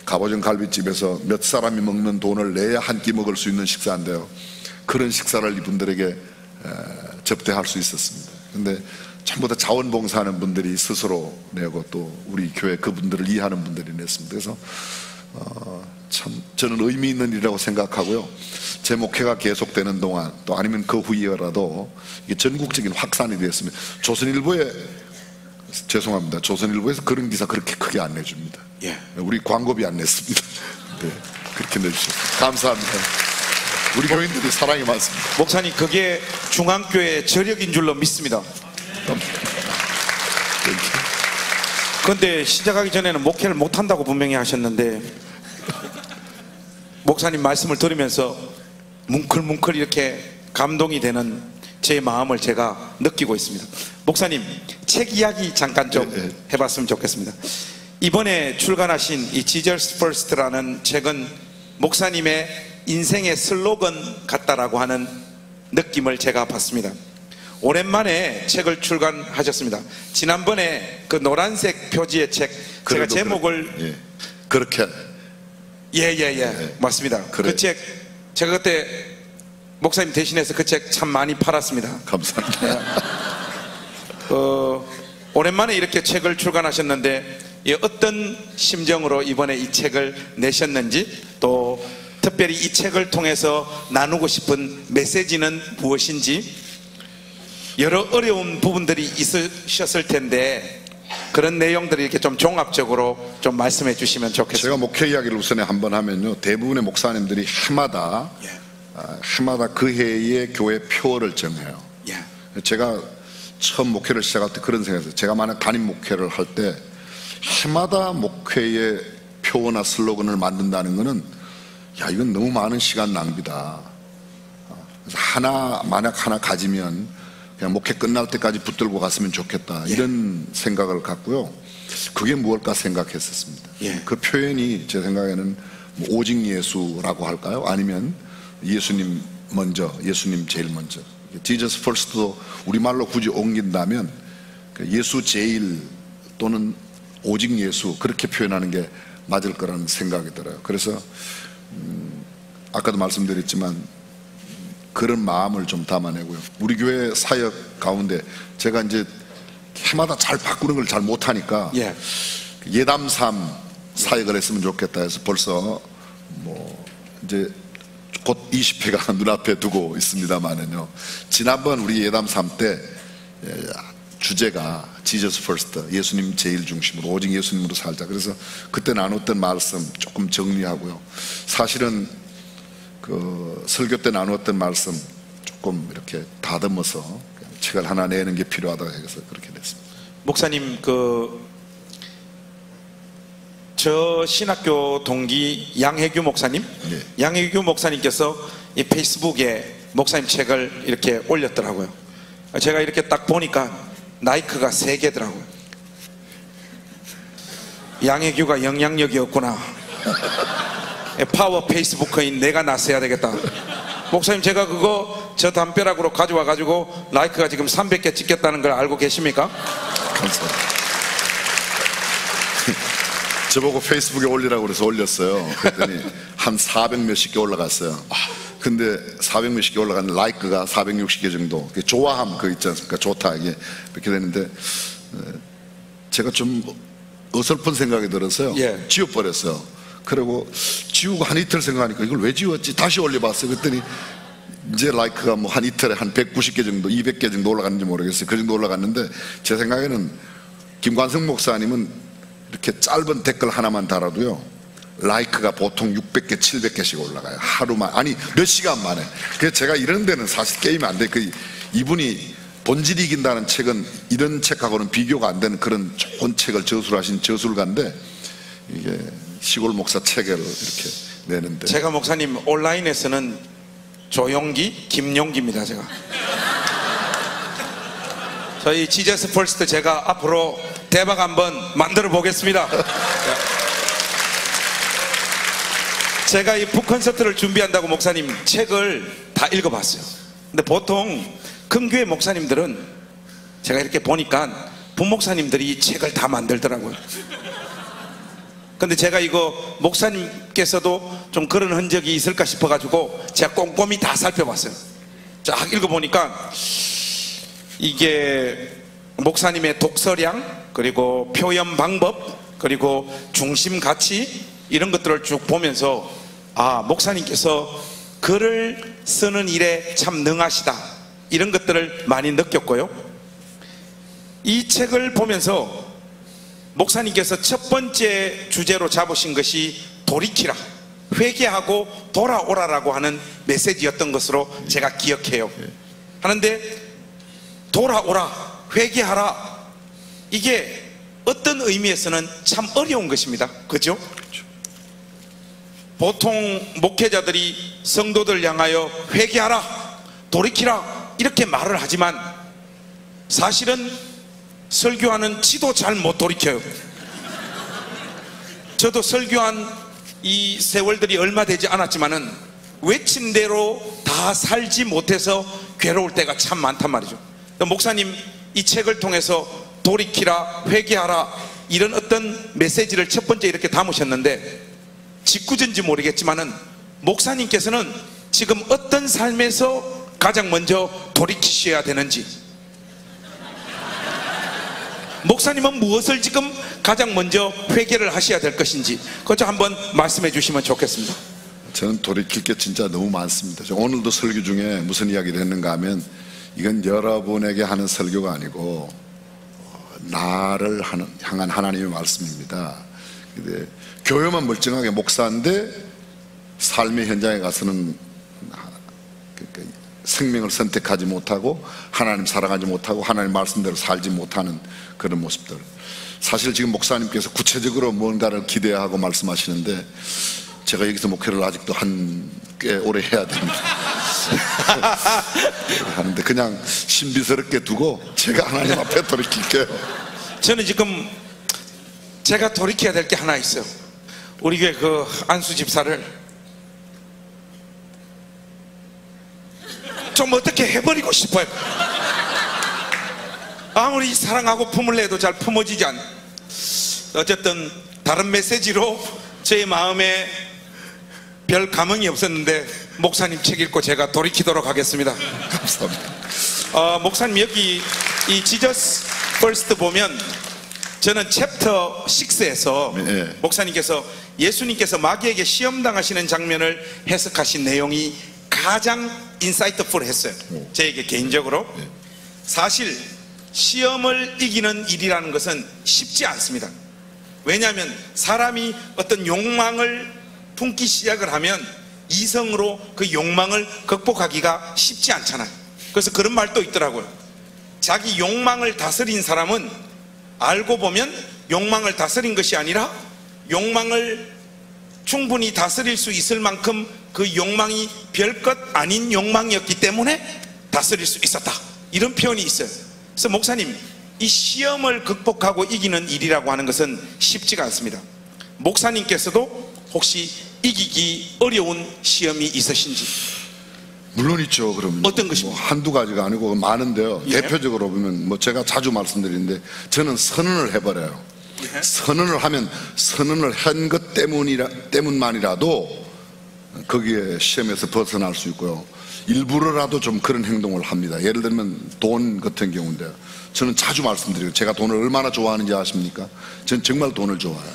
갑오징 갈비집에서 몇 사람이 먹는 돈을 내야 한 끼 먹을 수 있는 식사인데요, 그런 식사를 이분들에게 접대할 수 있었습니다. 근데 전부 다 자원봉사하는 분들이 스스로 내고 또 우리 교회 그분들을 이해하는 분들이 냈습니다. 그래서 참 저는 의미 있는 일이라고 생각하고요. 제 목회가 계속되는 동안 또 아니면 그 후에라도 이게 전국적인 확산이 되었습니다. 조선일보에 죄송합니다. 조선일보에서 그런 기사 그렇게 크게 안 내줍니다. 예. 우리 광고비 안 냈습니다. 네, 그렇게 내주셨습니다. 감사합니다. 우리 교인들이 사랑이 많습니다. 목사님, 그게 중앙교회 저력인 줄로 믿습니다. 그런데 시작하기 전에는 목회를 못한다고 분명히 하셨는데, 목사님 말씀을 들으면서 뭉클뭉클 이렇게 감동이 되는 제 마음을 제가 느끼고 있습니다. 목사님, 책 이야기 잠깐 좀 해봤으면 좋겠습니다. 이번에 출간하신 이 Jesus First라는 책은 목사님의 인생의 슬로건 같다라고 하는 느낌을 제가 받습니다. 오랜만에 책을 출간하셨습니다. 지난번에 그 노란색 표지의 책, 제가 제목을 그렇게 맞습니다. 그 책 제가 그때 목사님 대신해서 그 책 참 많이 팔았습니다. 감사합니다. 오랜만에 이렇게 책을 출간하셨는데 어떤 심정으로 이번에 이 책을 내셨는지, 또 특별히 이 책을 통해서 나누고 싶은 메시지는 무엇인지, 여러 어려운 부분들이 있으셨을 텐데 그런 내용들을 이렇게 좀 종합적으로 좀 말씀해 주시면 좋겠습니다. 제가 목회 이야기를 우선에 한번 하면요, 대부분의 목사님들이 해마다 그 해의 교회 표어를 정해요. 제가 처음 목회를 시작할 때 그런 생각했어요. 제가 만약 담임 목회를 할 때 해마다 목회의 표어나 슬로건을 만든다는 것은 이건 너무 많은 시간 낭비다. 그래서 만약 하나 가지면 그냥 목회 끝날 때까지 붙들고 갔으면 좋겠다, 이런 생각을 갖고요. 그게 무엇일까 생각했었습니다. 그 표현이 제 생각에는 오직 예수라고 할까요? 아니면 예수님 먼저, 예수님 제일 먼저. Jesus First도 우리말로 굳이 옮긴다면 예수 제일 또는 오직 예수, 그렇게 표현하는 게 맞을 거라는 생각이 들어요. 그래서 아까도 말씀드렸지만 그런 마음을 좀 담아내고요. 우리 교회 사역 가운데 제가 이제 해마다 잘 바꾸는 걸 잘 못하니까 예담삼 사역을 했으면 좋겠다 해서 벌써 이제 곧 20회가 눈앞에 두고 있습니다만은요, 지난번 우리 예담삼 때 주제가 Jesus First, 예수님 제일 중심으로, 오직 예수님으로 살자. 그래서 그때 나눴던 말씀 조금 정리하고요. 사실은 그 설교 때 나눴던 말씀 조금 이렇게 다듬어서 책을 하나 내는 게 필요하다고 해서 그렇게 됐습니다. 목사님, 저 신학교 동기 양혜규 목사님, 양혜규 목사님께서 이 페이스북에 목사님 책을 이렇게 올렸더라고요. 제가 이렇게 딱 보니까 나이크가 3개더라고요. 양혜규가 영향력이 없구나. 파워 페이스부커인 내가 나서야 되겠다. 목사님, 제가 그거 저 담벼락으로 가져와 가지고 라이크가 지금 300개 찍겠다는 걸 알고 계십니까? 감사합니다. 저보고 페이스북에 올리라고 그래서 올렸어요. 그랬더니 한 400 몇십 개 올라갔어요. 근데 400 몇십 개 올라간 라이크가 460개 정도, 좋아함 그 있지 않습니까? 좋다, 이게 이렇게 되는데 제가 좀 어설픈 생각이 들어서요, 지워버렸어요. 그리고 지우고 한 이틀 생각하니까 이걸 왜 지웠지? 다시 올려봤어요. 그랬더니 이제 라이크가 한 이틀에 한 190개 정도, 200개 정도 올라갔는지 모르겠어요. 그 정도 올라갔는데 제 생각에는 김관성 목사님은 이렇게 짧은 댓글 하나만 달아도요, 라이크가 보통 600개, 700개씩 올라가요. 하루만, 아니 몇 시간 만에. 그래서 제가 이런 데는 사실 게임이 안 돼. 이분이 본질이 이긴다는 책은 이런 책하고는 비교가 안 되는 그런 좋은 책을 저술하신 저술가인데, 이게 시골 목사 책을 이렇게 내는데, 제가 목사님 온라인에서는 조용기, 김용기입니다. 제가 저희 지저스 펄스트 제가 앞으로 대박 한번 만들어 보겠습니다. 제가 이 북콘서트를 준비한다고 목사님 책을 다 읽어봤어요. 근데 보통 큰교회 목사님들은 제가 이렇게 보니까 부목사님들이 이 책을 다 만들더라고요. 근데 제가 이거 목사님께서도 좀 그런 흔적이 있을까 싶어가지고 제가 꼼꼼히 다 살펴봤어요. 쫙 읽어보니까 이게 목사님의 독서량, 그리고 표현 방법, 그리고 중심 가치, 이런 것들을 쭉 보면서 목사님께서 글을 쓰는 일에 참 능하시다, 이런 것들을 많이 느꼈고요. 이 책을 보면서 목사님께서 첫 번째 주제로 잡으신 것이 돌이키라, 회개하고 돌아오라라고 하는 메시지였던 것으로 제가 기억해요. 하는데 돌아오라, 회개하라, 이게 어떤 의미에서는 참 어려운 것입니다. 그죠? 보통 목회자들이 성도들 향하여 회개하라, 돌이키라 이렇게 말을 하지만 사실은 설교하는 지도 잘 못 돌이켜요. 저도 설교한 이 세월들이 얼마 되지 않았지만은 외친 대로 다 살지 못해서 괴로울 때가 참 많단 말이죠. 목사님 이 책을 통해서 돌이키라, 회개하라 이런 어떤 메시지를 첫 번째 이렇게 담으셨는데, 직구전지 모르겠지만은 목사님께서는 지금 어떤 삶에서 가장 먼저 돌이키셔야 되는지, 목사님은 무엇을 지금 가장 먼저 회개를 하셔야 될 것인지 그것 좀 한번 말씀해 주시면 좋겠습니다. 저는 돌이킬 게 진짜 너무 많습니다. 오늘도 설교 중에 무슨 이야기를 했는가 하면 이건 여러분에게 하는 설교가 아니고 나를 향한 하나님의 말씀입니다. 근데 교회만 멀쩡하게 목사인데 삶의 현장에 가서는 생명을 선택하지 못하고 하나님 사랑하지 못하고 하나님 말씀대로 살지 못하는 그런 모습들. 사실 지금 목사님께서 구체적으로 뭔가를 기대하고 말씀하시는데 제가 여기서 목회를 아직도 꽤 오래 해야 됩니다. 하는데 그냥 신비스럽게 두고 제가 하나님 앞에 돌이킬게요. 저는 지금 제가 돌이켜야 될 게 하나 있어요. 우리 교회 그 안수 집사를 좀 어떻게 해버리고 싶어요. 아무리 사랑하고 품을래 해도 잘 품어지지 않. 어쨌든 다른 메시지로 제 마음에 별 감흥이 없었는데 목사님 책 읽고 제가 돌이키도록 하겠습니다. 감사합니다. 목사님 여기 이 지저스 퍼스트 보면 저는 챕터 6에서 네. 목사님께서 예수님께서 마귀에게 시험 당하시는 장면을 해석하신 내용이 가장 인사이트풀 했어요. 저에게 개인적으로. 사실 시험을 이기는 일이라는 것은 쉽지 않습니다. 왜냐하면 사람이 어떤 욕망을 품기 시작을 하면 이성으로 그 욕망을 극복하기가 쉽지 않잖아요. 그래서 그런 말도 있더라고요. 자기 욕망을 다스린 사람은 알고 보면 욕망을 다스린 것이 아니라 욕망을 충분히 다스릴 수 있을 만큼 그 욕망이 별것 아닌 욕망이었기 때문에 다스릴 수 있었다, 이런 표현이 있어요. 그래서 목사님, 이 시험을 극복하고 이기는 일이라고 하는 것은 쉽지가 않습니다. 목사님께서도 혹시 이기기 어려운 시험이 있으신지? 물론 있죠. 그러면 어떤 것입니까? 한두 가지가 아니고 많은데요. 예. 대표적으로 보면 제가 자주 말씀드리는데 저는 선언을 해버려요. 예. 선언을 하면 선언을 한 것 때문만이라도 거기에 시험에서 벗어날 수 있고요. 일부러라도 좀 그런 행동을 합니다. 예를 들면 돈 같은 경우인데요. 저는 자주 말씀드려요. 제가 돈을 얼마나 좋아하는지 아십니까? 저는 정말 돈을 좋아해요.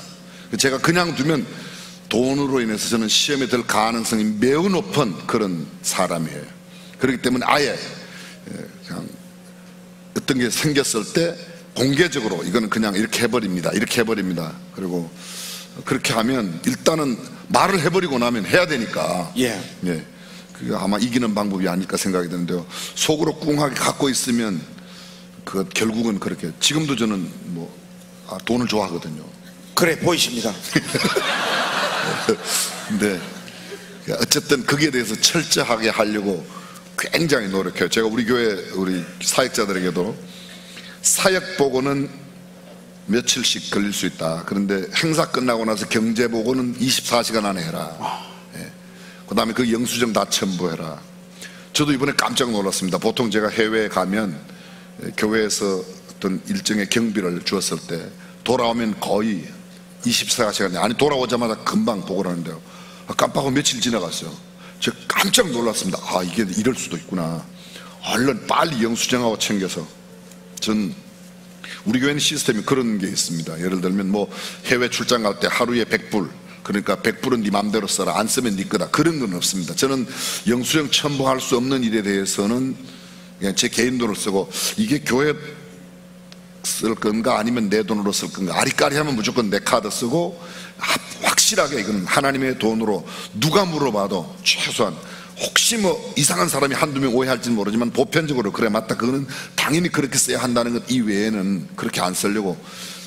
제가 그냥 두면 돈으로 인해서 저는 시험에 들 가능성이 매우 높은 그런 사람이에요. 그렇기 때문에 아예 그냥 어떤 게 생겼을 때 공개적으로 이거는 그냥 이렇게 해버립니다. 이렇게 해버립니다. 그리고 그렇게 하면 일단은 말을 해버리고 나면 해야 되니까. 예. 예. 그게 아마 이기는 방법이 아닐까 생각이 드는데요. 속으로 꿍하게 갖고 있으면 그 결국은 그렇게. 지금도 저는 돈을 좋아하거든요. 그래 보이십니다. 근데 어쨌든 거기에 대해서 철저하게 하려고 굉장히 노력해요. 제가 우리 교회 우리 사역자들에게도 사역 보고는 며칠씩 걸릴 수 있다. 그런데 행사 끝나고 나서 경제 보고는 24시간 안에 해라. 예. 그 다음에 그 영수증 다 첨부해라. 저도 이번에 깜짝 놀랐습니다. 보통 제가 해외에 가면 교회에서 어떤 일정의 경비를 주었을 때 돌아오면 거의 24시간, 아니 돌아오자마자 금방 보고를 하는데요. 깜빡하고 며칠 지나갔어요. 제가 깜짝 놀랐습니다. 아, 이게 이럴 수도 있구나. 얼른 빨리 영수증하고 챙겨서. 전 우리 교회는 시스템이 그런 게 있습니다. 예를 들면 해외 출장 갈 때 하루에 100불, 그러니까 100불은 네 맘대로 써라, 안 쓰면 네 거다, 그런 건 없습니다. 저는 영수증 첨부할 수 없는 일에 대해서는 그냥 제 개인 돈을 쓰고, 이게 교회 쓸 건가 아니면 내 돈으로 쓸 건가, 아리까리하면 무조건 내 카드 쓰고, 확실하게 이건 하나님의 돈으로 누가 물어봐도 최소한 혹시 뭐 이상한 사람이 한두 명 오해할지는 모르지만 보편적으로 그래 맞다, 그거는 당연히 그렇게 써야 한다는 것 이외에는 그렇게 안 쓰려고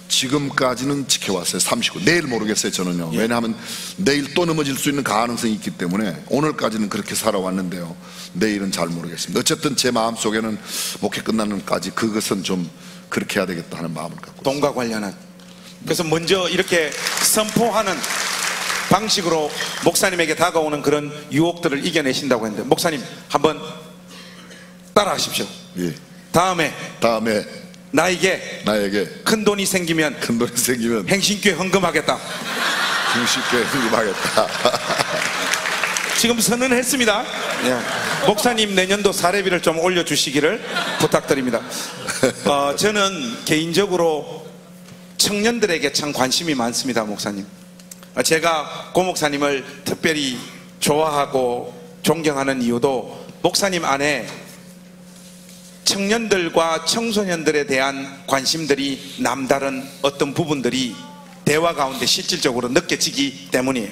지금까지는 지켜왔어요. 39. 내일 모르겠어요 저는요. 왜냐하면 내일 또 넘어질 수 있는 가능성이 있기 때문에 오늘까지는 그렇게 살아왔는데요, 내일은 잘 모르겠습니다. 어쨌든 제 마음속에는 목회 끝나는 까지 그것은 좀 그렇게 해야 되겠다 하는 마음을 갖고 돈과 관련한. 그래서 먼저 이렇게 선포하는 방식으로 목사님에게 다가오는 그런 유혹들을 이겨내신다고 했는데, 목사님 한번 따라 하십시오. 예. 다음에 나에게 큰 돈이 생기면 행신교회 헌금하겠다. 쉽게 흥금하겠다. 지금 선언했습니다. 목사님 내년도 사례비를 좀 올려주시기를 부탁드립니다. 저는 개인적으로 청년들에게 참 관심이 많습니다. 목사님, 제가 고 목사님을 특별히 좋아하고 존경하는 이유도 목사님 안에 청년들과 청소년들에 대한 관심들이 남다른 어떤 부분들이 대화 가운데 실질적으로 느껴지기 때문이에요.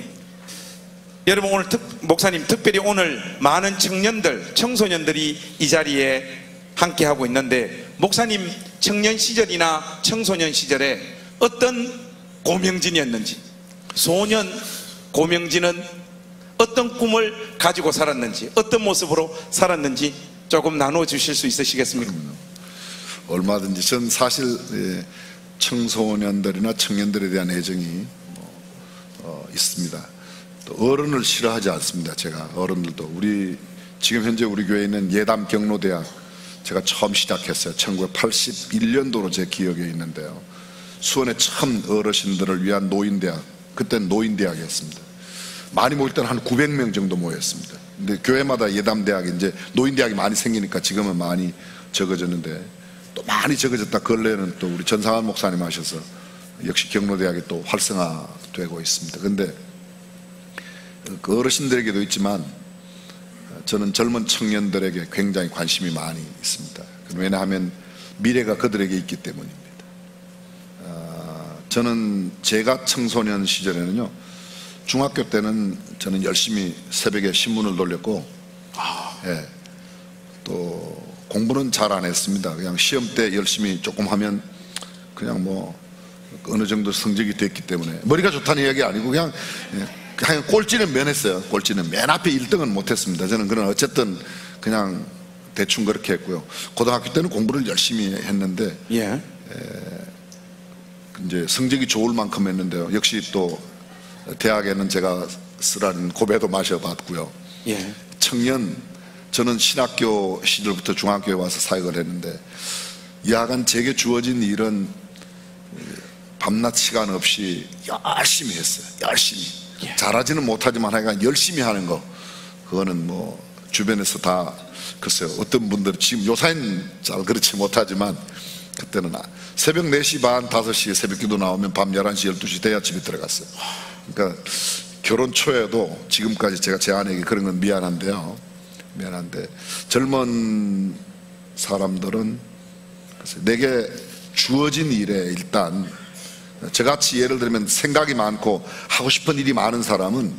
여러분, 오늘 목사님 특별히 오늘 많은 청년들, 청소년들이 이 자리에 함께 하고 있는데, 목사님 청년 시절이나 청소년 시절에 어떤 고명진이었는지, 소년 고명진은 어떤 꿈을 가지고 살았는지, 어떤 모습으로 살았는지 조금 나누어 주실 수 있으시겠습니까? 얼마든지. 전 사실 청소년들이나 청년들에 대한 애정이 있습니다. 또 어른을 싫어하지 않습니다. 제가 어른들도, 지금 현재 우리 교회에 있는 예담 경로대학, 제가 처음 시작했어요. 1981년도로 제 기억에 있는데요, 수원의 처음 어르신들을 위한 노인대학, 그때는 노인대학이었습니다. 많이 모일 때는 한 900명 정도 모였습니다. 근데 교회마다 예담대학이 이제 노인대학이 많이 생기니까 지금은 많이 적어졌는데, 또 많이 적어졌다 근래에는 또 우리 전상환 목사님 하셔서 역시 경로대학이 또 활성화되고 있습니다. 근데 그 어르신들에게도 있지만 저는 젊은 청년들에게 굉장히 관심이 많이 있습니다. 왜냐하면 미래가 그들에게 있기 때문입니다. 저는 제가 청소년 시절에는요, 중학교 때는 저는 열심히 새벽에 신문을 돌렸고, 또 공부는 잘 안 했습니다. 그냥 시험 때 열심히 조금 하면 그냥 뭐 어느 정도 성적이 됐기 때문에, 머리가 좋다는 이야기 아니고 그냥 꼴찌는 면했어요. 꼴찌는 맨 앞에 1등은 못했습니다. 저는 그런 어쨌든 그냥 대충 그렇게 했고요. 고등학교 때는 공부를 열심히 했는데 이제 성적이 좋을 만큼 했는데요, 역시 또 대학에는 제가 쓰라린 고배도 마셔봤고요. 저는 신학교 시절부터 중학교에 와서 사역을 했는데, 야간 제게 주어진 일은 밤낮 시간 없이 열심히 했어요. 열심히. 잘하지는 못하지만 하여간 열심히 하는 거, 그거는 뭐 주변에서 다, 글쎄요, 어떤 분들은 지금 요새는 잘 그렇지 못하지만 그때는 새벽 4시 반 5시에 새벽기도 나오면 밤 11시 12시 돼야 집에 들어갔어요. 그러니까 결혼 초에도 지금까지 제가 제 아내에게 그런 건 미안한데요, 미안한데 젊은 사람들은 내게 주어진 일에 일단, 저같이 예를 들면 생각이 많고 하고 싶은 일이 많은 사람은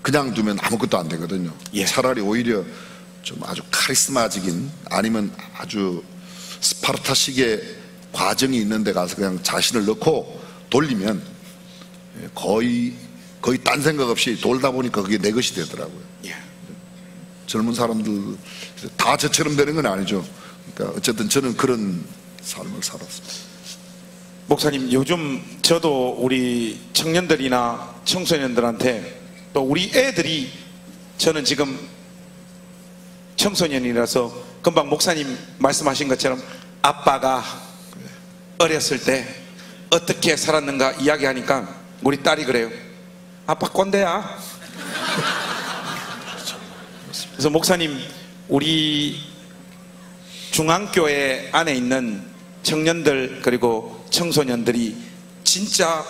그냥 두면 아무것도 안 되거든요. 차라리 오히려 좀 아주 카리스마적인, 아니면 아주 스파르타식의 과정이 있는 데 가서 그냥 자신을 넣고 돌리면 거의 딴 생각 없이 돌다 보니까 그게 내 것이 되더라고요. 젊은 사람들 다 저처럼 되는 건 아니죠. 그러니까 어쨌든 저는 그런 삶을 살았습니다. 목사님, 요즘 저도 우리 청년들이나 청소년들한테, 또 우리 애들이, 저는 지금 청소년이라서 금방 목사님 말씀하신 것처럼 아빠가 어렸을 때 어떻게 살았는가 이야기하니까 우리 딸이 그래요. 아빠 꼰대야. 그래서 목사님, 우리 중앙교회 안에 있는 청년들 그리고 청소년들이 진짜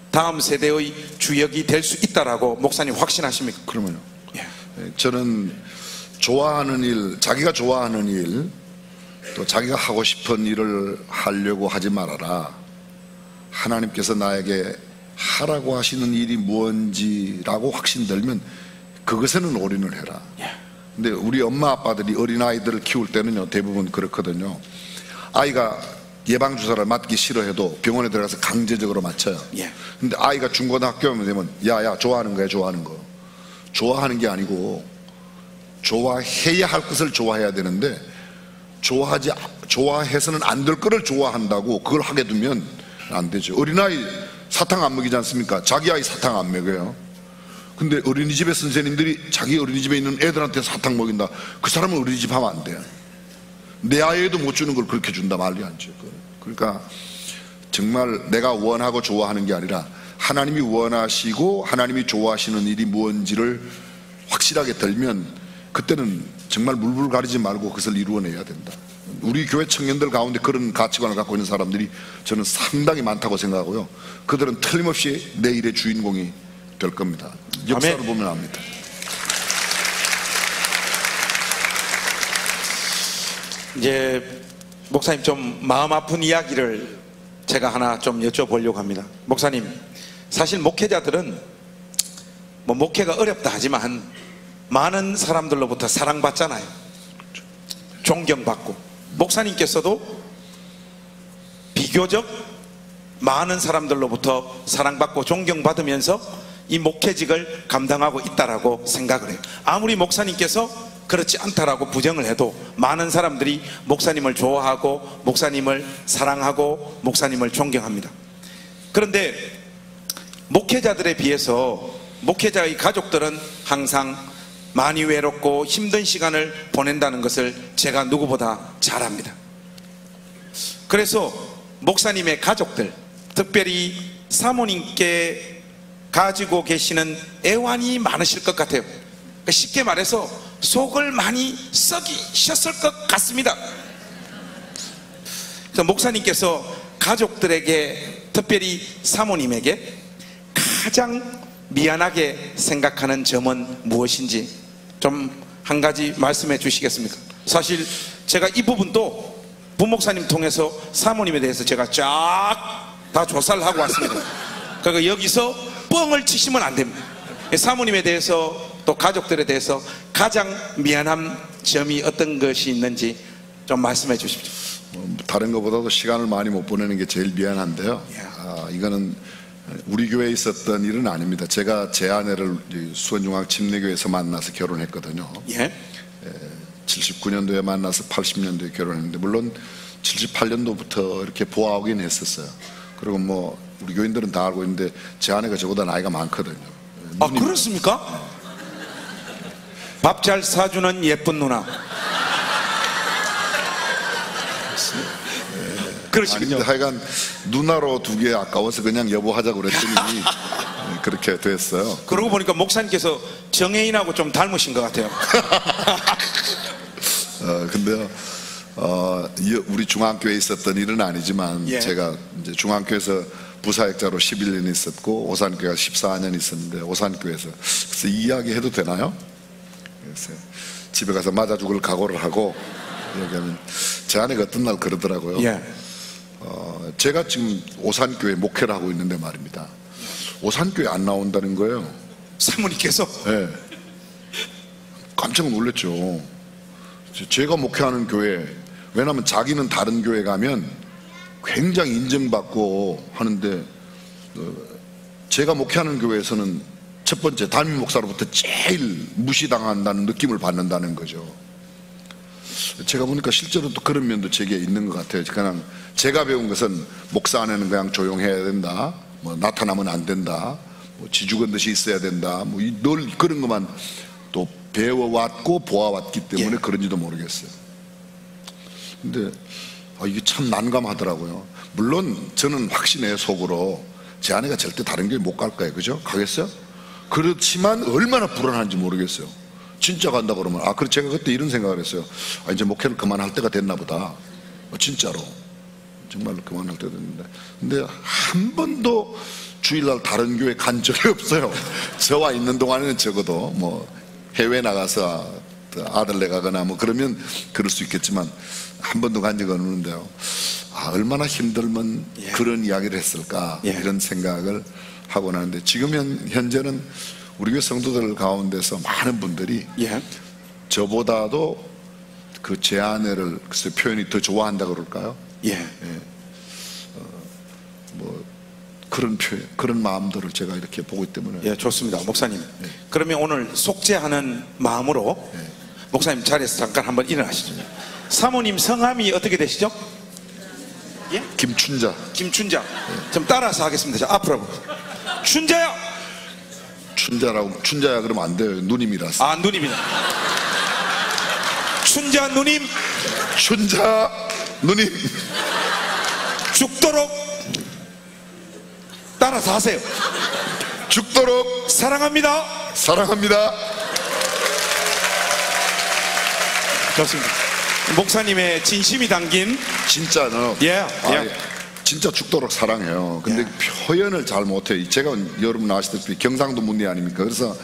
다음 세대의 주역이 될 수 있다라고 목사님 확신하십니까? 그러면요, 저는 좋아하는 일, 자기가 좋아하는 일, 또 자기가 하고 싶은 일을 하려고 하지 말아라. 하나님께서 나에게 하라고 하시는 일이 무엇인지라고 확신들면 그것에는 올인을 해라. 근데 우리 엄마 아빠들이 어린아이들을 키울 때는요, 대부분 그렇거든요. 아이가 예방주사를 맞기 싫어해도 병원에 들어가서 강제적으로 맞춰요. 근데 아이가 중고등학교 되면 야야 좋아하는 거야, 좋아하는 거. 좋아하는 게 아니고 좋아해야 할 것을 좋아해야 되는데 좋아해서는 안 될 거를 좋아한다고 그걸 하게 두면 안 되죠. 어린아이 사탕 안 먹이지 않습니까? 자기 아이 사탕 안 먹여요. 근데 어린이집에 선생님들이 자기 어린이집에 있는 애들한테 사탕 먹인다. 그 사람은 어린이집 하면 안 돼요. 내 아이에도 못 주는 걸 그렇게 준다 말이 안 죠. 그러니까 정말 내가 원하고 좋아하는 게 아니라 하나님이 원하시고 하나님이 좋아하시는 일이 무엇인지를 확실하게 들면 그때는 정말 물불 가리지 말고 그것을 이루어내야 된다. 우리 교회 청년들 가운데 그런 가치관을 갖고 있는 사람들이 저는 상당히 많다고 생각하고요. 그들은 틀림없이 내일의 주인공이 될 겁니다. 역사를 보면 압니다. 이제 목사님 좀 마음 아픈 이야기를 제가 하나 좀 여쭤보려고 합니다. 목사님, 사실 목회자들은 뭐 목회가 어렵다 하지만 많은 사람들로부터 사랑받잖아요. 존경받고. 목사님께서도 비교적 많은 사람들로부터 사랑받고 존경받으면서 이 목회직을 감당하고 있다라고 생각을 해요. 아무리 목사님께서 그렇지 않다라고 부정을 해도 많은 사람들이 목사님을 좋아하고 목사님을 사랑하고 목사님을 존경합니다. 그런데 목회자들에 비해서 목회자의 가족들은 항상 많이 외롭고 힘든 시간을 보낸다는 것을 제가 누구보다 잘 압니다. 그래서 목사님의 가족들, 특별히 사모님께 가지고 계시는 애환이 많으실 것 같아요. 쉽게 말해서 속을 많이 썩이셨을 것 같습니다. 그래서 목사님께서 가족들에게, 특별히 사모님에게 가장 미안하게 생각하는 점은 무엇인지 좀 한 가지 말씀해 주시겠습니까? 사실 제가 이 부분도 부목사님 통해서 사모님에 대해서 제가 쫙 다 조사를 하고 왔습니다. 그러니까 여기서 뻥을 치시면 안 됩니다. 사모님에 대해서 또 가족들에 대해서 가장 미안한 점이 어떤 것이 있는지 좀 말씀해 주십시오. 다른 것보다도 시간을 많이 못 보내는 게 제일 미안한데요. 이거는 우리 교회에 있었던 일은 아닙니다. 제가 제 아내를 수원중앙침례교회에서 만나서 결혼했거든요. 79년도에 만나서 80년도에 결혼했는데 물론 78년도부터 이렇게 보아오긴 했었어요. 그리고 뭐 우리 교인들은 다 알고 있는데 제 아내가 저보다 나이가 많거든요. 아, 그렇습니까? 밥 잘 사주는 예쁜 누나. 그러시군요. 아니, 하여간 누나로 두기에 아까워서 그냥 여보하자고 그랬더니 그렇게 됐어요. 그러고 보니까 목사님께서 정혜인하고 좀 닮으신 것 같아요. 근데요, 우리 중앙교회에 있었던 일은 아니지만 제가 이제 중앙교회에서 부사역자로 11년 있었고 오산교회가 14년 있었는데 오산교회에서 그래서 이 이야기 해도 되나요? 그래서 집에 가서 맞아 죽을 각오를 하고 얘기하면 제 아내가 어떤 날 그러더라고요. 제가 지금 오산교회 목회를 하고 있는데 말입니다. 오산교회 안 나온다는 거예요. 사모님께서? 네. 깜짝 놀랐죠. 제가 목회하는 교회, 왜냐하면 자기는 다른 교회 가면 굉장히 인정받고 하는데 제가 목회하는 교회에서는 첫 번째 담임 목사로부터 제일 무시당한다는 느낌을 받는다는 거죠. 제가 보니까 실제로 또 그런 면도 제게 있는 것 같아요. 그냥 제가 배운 것은 목사 안에는 그냥 조용해야 된다, 뭐 나타나면 안 된다, 뭐 지죽은 듯이 있어야 된다, 뭐 늘 그런 것만 또 배워왔고 보아왔기 때문에 그런지도 모르겠어요. 근데 이게 참 난감하더라고요. 물론 저는 확신해요, 속으로. 제 아내가 절대 다른 교회 못 갈 거예요. 그죠? 가겠어요? 그렇지만 얼마나 불안한지 모르겠어요. 진짜 간다 그러면 그래 제가 그때 이런 생각을 했어요. 이제 목회를 그만할 때가 됐나 보다. 진짜로 정말 그만할 때가 됐는데, 근데 한 번도 주일날 다른 교회 간 적이 없어요. 저와 있는 동안에는 적어도 뭐 해외 나가서 아들네 가거나 뭐 그러면 그럴 수 있겠지만 한 번도 간 적은 없는데요. 얼마나 힘들면 예. 그런 이야기를 했을까 예. 이런 생각을 하고 나는데 지금 현재는 우리 교회 성도들 가운데서 많은 분들이 예. 저보다도 그 제 아내를 글쎄 표현이 더 좋아한다 그럴까요? 예. 뭐 그런 표현, 그런 마음들을 제가 이렇게 보기 때문에 예, 좋습니다. 목사님. 그러면 오늘 속죄하는 마음으로 목사님 자리에서 잠깐 한번 일어나시죠. 사모님 성함이 어떻게 되시죠? 예? 김춘자. 김춘자. 좀 따라서 하겠습니다. 자, 앞으로. 춘자야! 춘자야 그러면 안 돼요. 누님이라서. 아, 누님이다. 춘자 누님, 춘자 누님. 죽도록 따라서 하세요. 죽도록 사랑합니다. 사랑합니다. 좋습니다. 목사님의 진심이 담긴 진짜는 예, 진짜 죽도록 사랑해요. 근데 표현을 잘 못해요. 제가 여러분 아시다시피 경상도 문리 아닙니까? 그래서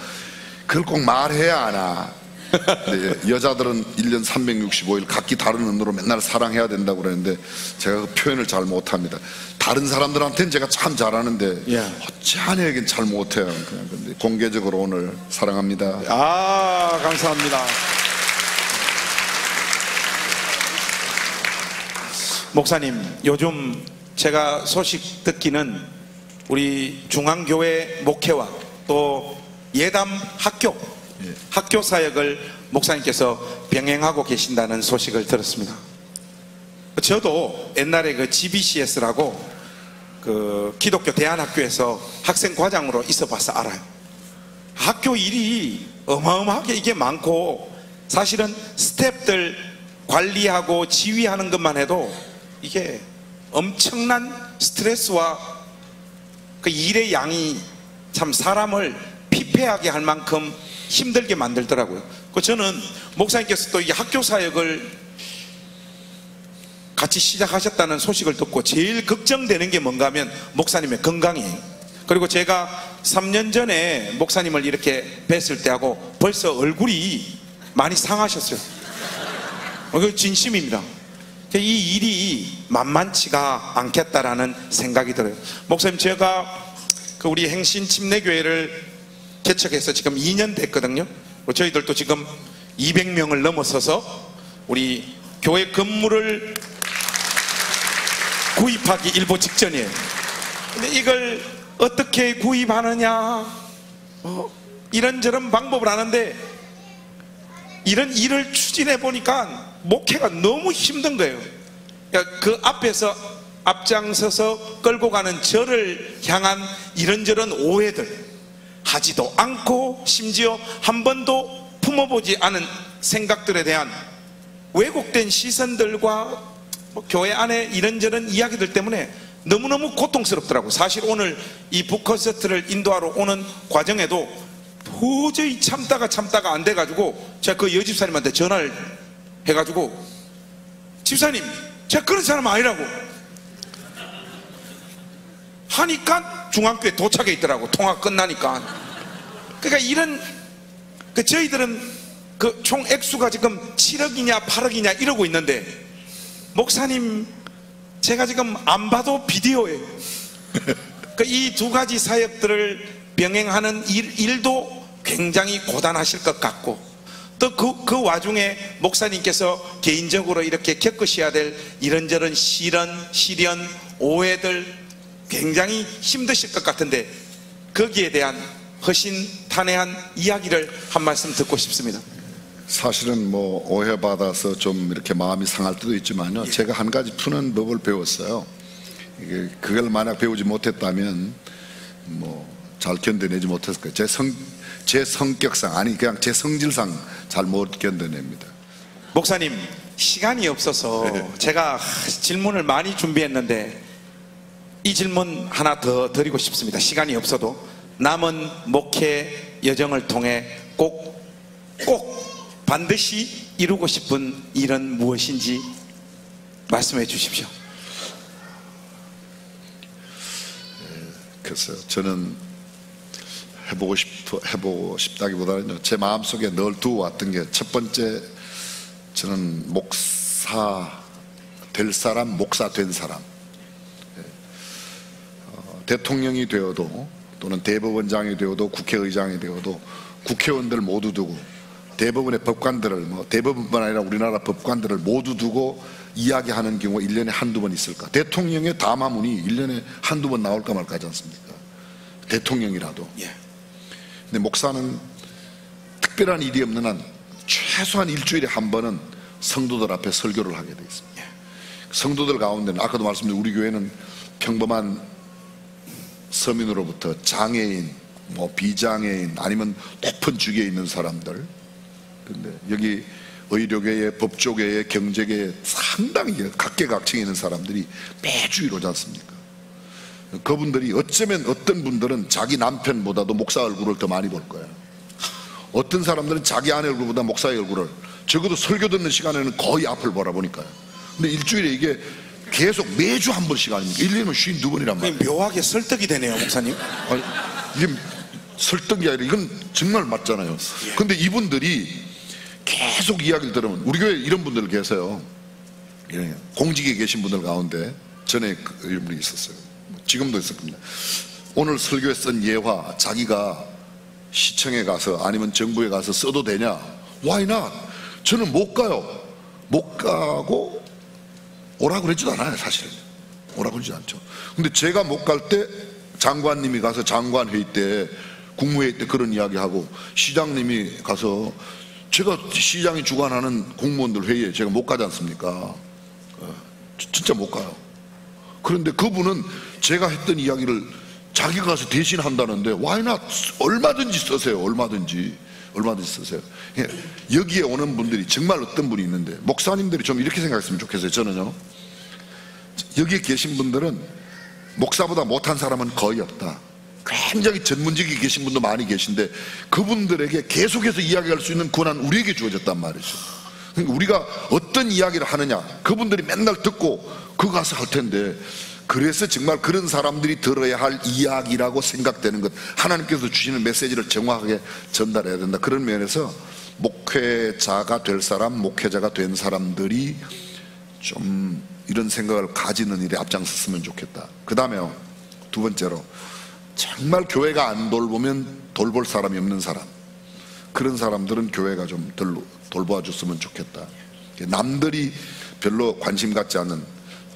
그걸 꼭 말해야 하나. 근데 여자들은 1년 365일 각기 다른 언어로 맨날 사랑해야 된다고 그러는데 제가 그 표현을 잘 못합니다. 다른 사람들한테는 제가 참 잘하는데 예. 어찌 아내에겐 잘 못해요. 그냥 근데 공개적으로 오늘 사랑합니다. 아, 감사합니다. 목사님, 요즘 제가 소식 듣기는 우리 중앙교회 목회와 또 예담 학교 사역을 목사님께서 병행하고 계신다는 소식을 들었습니다. 저도 옛날에 그 GBCS라고 그 기독교 대안학교에서 학생 과장으로 있어 봐서 알아요. 학교 일이 어마어마하게 이게 많고 사실은 스태프들 관리하고 지휘하는 것만 해도 이게 엄청난 스트레스와 그 일의 양이 참 사람을 피폐하게 할 만큼 힘들게 만들더라고요. 그 저는 목사님께서 또 이 학교 사역을 같이 시작하셨다는 소식을 듣고 제일 걱정되는 게 뭔가 하면 목사님의 건강이에요. 그리고 제가 3년 전에 목사님을 이렇게 뵀을 때하고 벌써 얼굴이 많이 상하셨어요. 그 진심입니다. 이 일이 만만치가 않겠다라는 생각이 들어요. 목사님, 제가 그 우리 행신 침례교회를 개척해서 지금 2년 됐거든요. 저희들도 지금 200명을 넘어서서 우리 교회 건물을 구입하기 일보 직전이에요. 근데 이걸 어떻게 구입하느냐, 이런저런 방법을 하는데 이런 일을 추진해 보니까 목회가 너무 힘든 거예요. 그러니까 그 앞에서 앞장서서 끌고 가는 저를 향한 이런저런 오해들 하지도 않고 심지어 한 번도 품어보지 않은 생각들에 대한 왜곡된 시선들과 교회 안에 이런저런 이야기들 때문에 너무너무 고통스럽더라고요. 사실 오늘 이 북콘서트를 인도하러 오는 과정에도 도저히 참다가 안 돼가지고 제가 그 여집사님한테 전화를 해가지고 집사님, 제가 그런 사람 아니라고 하니까 중앙교회 도착해 있더라고. 통화 끝나니까. 그러니까 이런 저희들은 그 총 액수가 지금 7억이냐 8억이냐 이러고 있는데 목사님, 제가 지금 안 봐도 비디오예요. 이 두 가지 사역들을 병행하는 일도 굉장히 고단하실 것 같고 또 그 와중에 목사님께서 개인적으로 이렇게 겪으셔야 될 이런저런 시련, 오해들 굉장히 힘드실 것 같은데 거기에 대한 허심탄회한 이야기를 한 말씀 듣고 싶습니다. 사실은 뭐 오해받아서 좀 이렇게 마음이 상할 때도 있지만요. 제가 한 가지 푸는 법을 배웠어요. 이게 그걸 만약 배우지 못했다면 뭐 잘 견뎌내지 못했을 거예요. 제 성격상, 아니 그냥 제 성질상 잘 못 견뎌냅니다. 목사님, 시간이 없어서 제가 질문을 많이 준비했는데 이 질문 하나 더 드리고 싶습니다. 시간이 없어도 남은 목회 여정을 통해 꼭 반드시 이루고 싶은 일은 무엇인지 말씀해 주십시오. 글쎄요, 저는 해보고 싶다기보다는요, 제 마음속에 늘 두고 왔던 게, 첫 번째, 저는 목사 될 사람, 목사 된 사람. 대통령이 되어도, 또는 대법원장이 되어도, 국회의장이 되어도 국회의원들 모두 두고, 대법원의 법관들을, 대법원뿐만 아니라 우리나라 법관들을 모두 두고 이야기하는 경우가 1년에 한두 번 있을까? 대통령의 담화문이 1년에 한두 번 나올까 말까 하지 않습니까? 대통령이라도. 근데 목사는 특별한 일이 없는 한 최소한 일주일에 한 번은 성도들 앞에 설교를 하게 되어 있습니다. 성도들 가운데는, 아까도 말씀드린 우리 교회는 평범한 서민으로부터 장애인, 비장애인, 아니면 높은 직위에 있는 사람들, 근데 여기 의료계에, 법조계에, 경제계에 상당히 각계각층에 있는 사람들이 매주 이러지 않습니까? 그분들이 어쩌면 어떤 분들은 자기 남편보다도 목사 얼굴을 더 많이 볼 거예요. 어떤 사람들은 자기 아내 얼굴보다 목사의 얼굴을, 적어도 설교 듣는 시간에는 거의 앞을 보라보니까요. 근데 일주일에 이게 계속 매주 한 번씩 아닙니까? 1년이면 52번이란 말이에요. 묘하게 설득이 되네요, 목사님. 아니, 이게 설득이 아니라 이건 정말 맞잖아요. 근데 이분들이 계속 이야기를 들으면, 우리 교회에 이런 분들 계세요. 공직에 계신 분들 가운데 전에 이런 분이 있었어요. 지금도 있을 겁니다. 오늘 설교에 쓴 예화 자기가 시청에 가서 아니면 정부에 가서 써도 되냐? Why not? 저는 못 가요. 못 가고 오라고 그러지도 않아요. 사실은 오라고 그러지 않죠. 근데 제가 못 갈 때 장관님이 가서 장관회의 때, 국무회의 때 그런 이야기하고, 시장님이 가서, 제가 시장이 주관하는 공무원들 회의에 제가 못 가지 않습니까? 진짜 못 가요. 그런데 그분은 제가 했던 이야기를 자기가 가서 대신 한다는데, why not? 얼마든지 쓰세요. 얼마든지 쓰세요. 여기에 오는 분들이 정말 어떤 분이 있는데, 목사님들이 좀 이렇게 생각했으면 좋겠어요. 저는요, 여기에 계신 분들은 목사보다 못한 사람은 거의 없다. 굉장히 전문직에 계신 분도 많이 계신데, 그분들에게 계속해서 이야기할 수 있는 권한 우리에게 주어졌단 말이죠. 그러니까 우리가 어떤 이야기를 하느냐, 그분들이 맨날 듣고 그거 가서 할 텐데, 그래서 정말 그런 사람들이 들어야 할 이야기라고 생각되는 것, 하나님께서 주시는 메시지를 정확하게 전달해야 된다. 그런 면에서 목회자가 될 사람, 목회자가 된 사람들이 좀 이런 생각을 가지는 일에 앞장섰으면 좋겠다. 그 다음에 두 번째로, 정말 교회가 안 돌보면 돌볼 사람이 없는 사람, 그런 사람들은 교회가 좀 덜 돌봐줬으면 좋겠다. 남들이 별로 관심 갖지 않는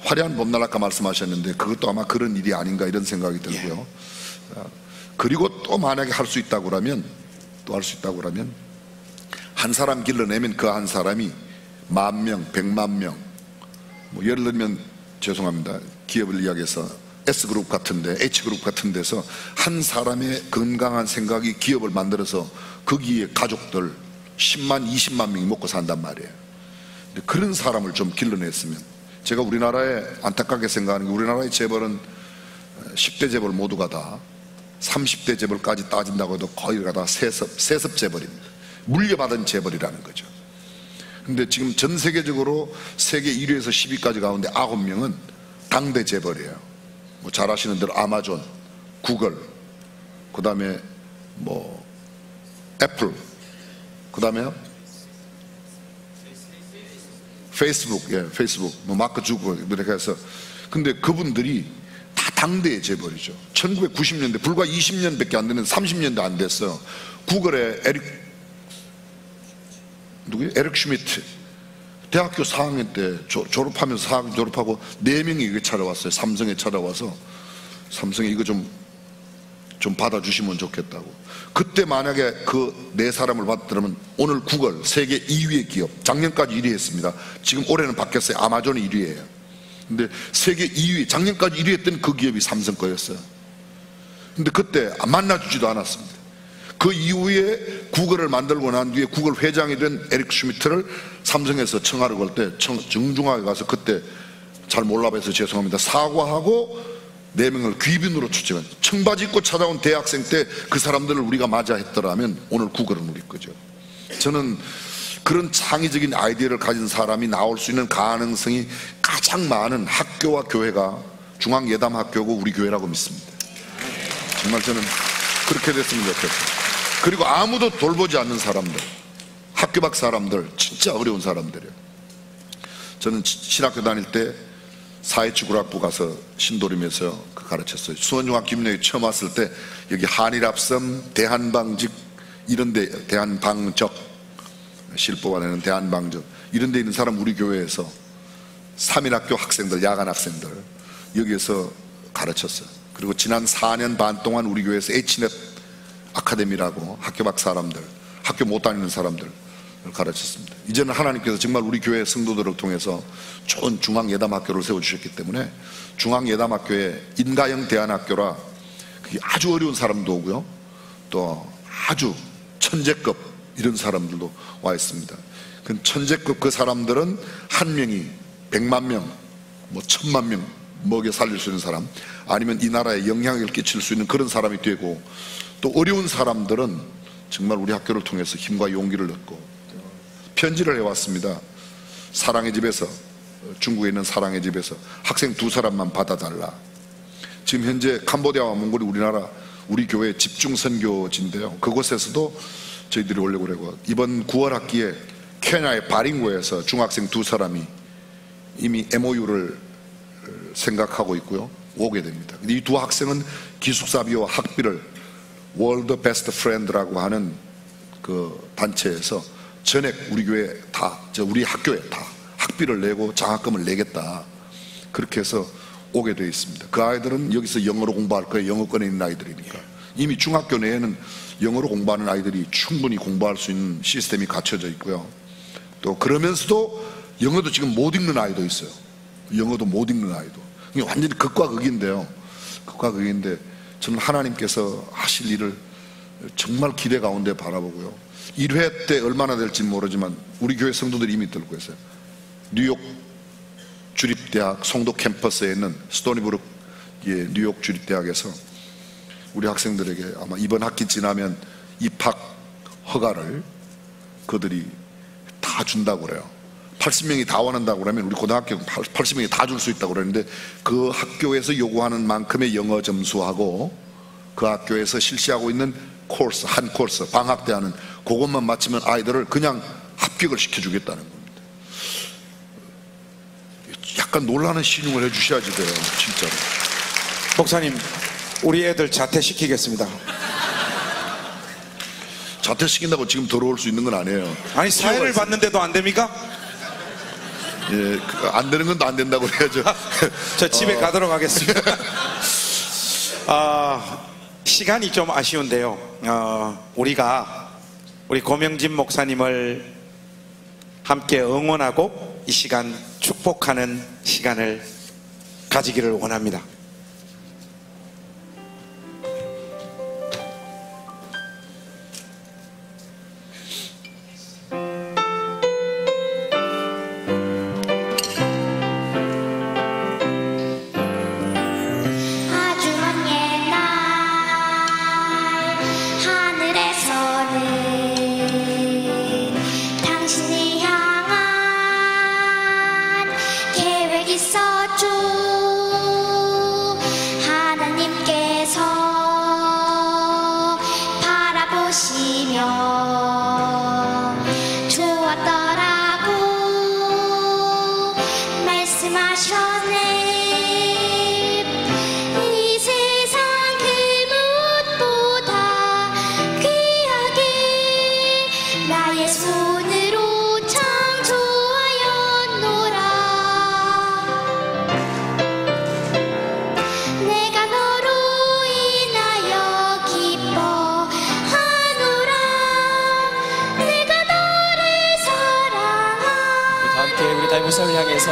화려한 봄날 아까 말씀하셨는데, 그것도 아마 그런 일이 아닌가 이런 생각이 들고요. 그리고 또 만약에 할 수 있다고 그러면, 한 사람 길러내면 그 한 사람이 10,000명, 100,000명, 예를 들면 죄송합니다, 기업을 이야기해서 S그룹 같은데, H그룹 같은 데서 한 사람의 건강한 생각이 기업을 만들어서 거기에 가족들 10만, 20만 명이 먹고 산단 말이에요. 그런 사람을 좀 길러냈으면, 제가 우리나라에 안타깝게 생각하는 게, 우리나라의 재벌은 10대 재벌 모두가 다 30대 재벌까지 따진다고 해도 거의가 다 세습 재벌입니다. 물려받은 재벌이라는 거죠. 근데 지금 전 세계적으로 세계 1위에서 10위까지 가운데 9명은 당대 재벌이에요. 잘 아시는 대로 아마존, 구글, 그 다음에 애플, 그 다음에요 페이스북, 페이스북, 마크 주커버그 이렇게 해서. 근데 그분들이 다 당대의 재벌이죠. 1990년대, 불과 20년밖에 안 되는, 30년도 안 됐어요. 구글의 에릭 슈미트, 대학교 4학년 때 졸업하면서 4학년 졸업하고 4명이 이게 찾아왔어요. 삼성에 찾아와서, 삼성에 이거 좀 받아주시면 좋겠다고. 그때 만약에 그 4사람을 받더라면 오늘 구글 세계 2위의 기업, 작년까지 1위 했습니다. 지금 올해는 바뀌었어요. 아마존이 1위예요. 근데 세계 2위, 작년까지 1위 했던 그 기업이 삼성 거였어요. 근데 그때 만나주지도 않았습니다. 그 이후에 구글을 만들고 난 뒤에 구글 회장이 된 에릭 슈미트를 삼성에서 청하러 갈 때 정중하게 가서, 그때 잘 몰라봐서 죄송합니다, 사과하고 4명을 귀빈으로 추천한, 청바지 입고 찾아온 대학생 때 그 사람들을 우리가 맞이했더라면 오늘 구글은 우리 거죠. 저는 그런 창의적인 아이디어를 가진 사람이 나올 수 있는 가능성이 가장 많은 학교와 교회가 중앙예담학교고 우리 교회라고 믿습니다. 정말 저는 그렇게 됐으면 좋겠어요. 그리고 아무도 돌보지 않는 사람들, 학교 밖 사람들, 진짜 어려운 사람들이에요. 저는 신학교 다닐 때 사회치구락부 가서 신도림에서 가르쳤어요. 수원중학교 김내에 처음 왔을 때 여기 한일합섬, 대한방직 이런데, 대한방적 실보관에는 대한방적 이런데 있는 사람 우리 교회에서 3일학교 학생들, 야간 학생들 여기에서 가르쳤어요. 그리고 지난 4년 반 동안 우리 교회에서 H넷 아카데미라고 학교 밖 사람들, 학교 못 다니는 사람들 가르쳤습니다. 이제는 하나님께서 정말 우리 교회 성도들을 통해서 좋은 중앙예담학교를 세워주셨기 때문에 중앙예담학교에 인가형 대안학교라 그게 아주 어려운 사람도 오고요, 또 아주 천재급 이런 사람들도 와 있습니다. 그 천재급 그 사람들은 한 명이 100만 명, 뭐 1000만 명 먹여 살릴 수 있는 사람, 아니면 이 나라에 영향을 끼칠 수 있는 그런 사람이 되고, 또 어려운 사람들은 정말 우리 학교를 통해서 힘과 용기를 얻고 편지를 해왔습니다. 사랑의 집에서, 중국에 있는 사랑의 집에서 학생 2사람만 받아달라. 지금 현재 캄보디아와 몽골이 우리나라 우리 교회 집중 선교지인데요, 그곳에서도 저희들이 오려고 그러고, 이번 9월 학기에 케냐의 바링고에서 중학생 2사람이 이미 MOU를 생각하고 있고요, 오게 됩니다. 이 2 학생은 기숙사비와 학비를 월드 베스트 프렌드라고 하는 그 단체에서 전액 우리 교회 다, 우리 학교에 다 학비를 내고 장학금을 내겠다, 그렇게 해서 오게 되어 있습니다. 그 아이들은 여기서 영어로 공부할 거예요. 영어권에 있는 아이들이니까. 이미 중학교 내에는 영어로 공부하는 아이들이 충분히 공부할 수 있는 시스템이 갖춰져 있고요, 또 그러면서도 영어도 지금 못 읽는 아이도 있어요. 영어도 못 읽는 아이도. 이게 완전히 극과 극인데요, 극과 극인데 저는 하나님께서 하실 일을 정말 기대 가운데 바라보고요, 1회 때 얼마나 될지 모르지만 우리 교회 성도들이 이미 들고 있어요. 뉴욕 주립대학 송도 캠퍼스에 있는 스토니브룩 뉴욕 주립대학에서 우리 학생들에게 아마 이번 학기 지나면 입학 허가를 그들이 다 준다고 그래요. 80명이 다 원한다고 그러면 우리 고등학교 80명이 다 줄 수 있다고 그러는데, 그 학교에서 요구하는 만큼의 영어 점수하고 그 학교에서 실시하고 있는 코र्스, 한 코र्스 방학 때 하는 그것만 마치면 아이들을 그냥 합격을 시켜주겠다는 겁니다. 약간 놀라는 신용을 해주셔야지 돼요, 진짜로. 목사님, 우리 애들 자퇴시키겠습니다. 자퇴시킨다고 지금 들어올 수 있는 건 아니에요. 아니, 사회를 봤는데도 안 됩니까? 예, 안 되는 건 안 된다고 해야죠. 저 집에 가도록 하겠습니다. 시간이 좀 아쉬운데요, 우리가 우리 고명진 목사님을 함께 응원하고 이 시간 축복하는 시간을 가지기를 원합니다.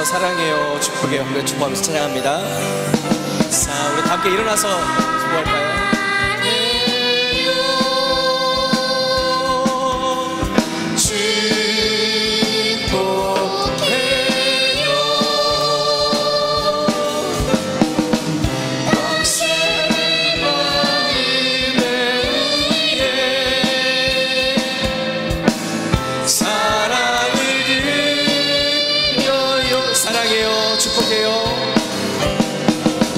사랑해요, 축복해요, 함께 축복하면서 찬양합니다. 자, 우리 다 함께 일어나서 축복할까요? 축복해요.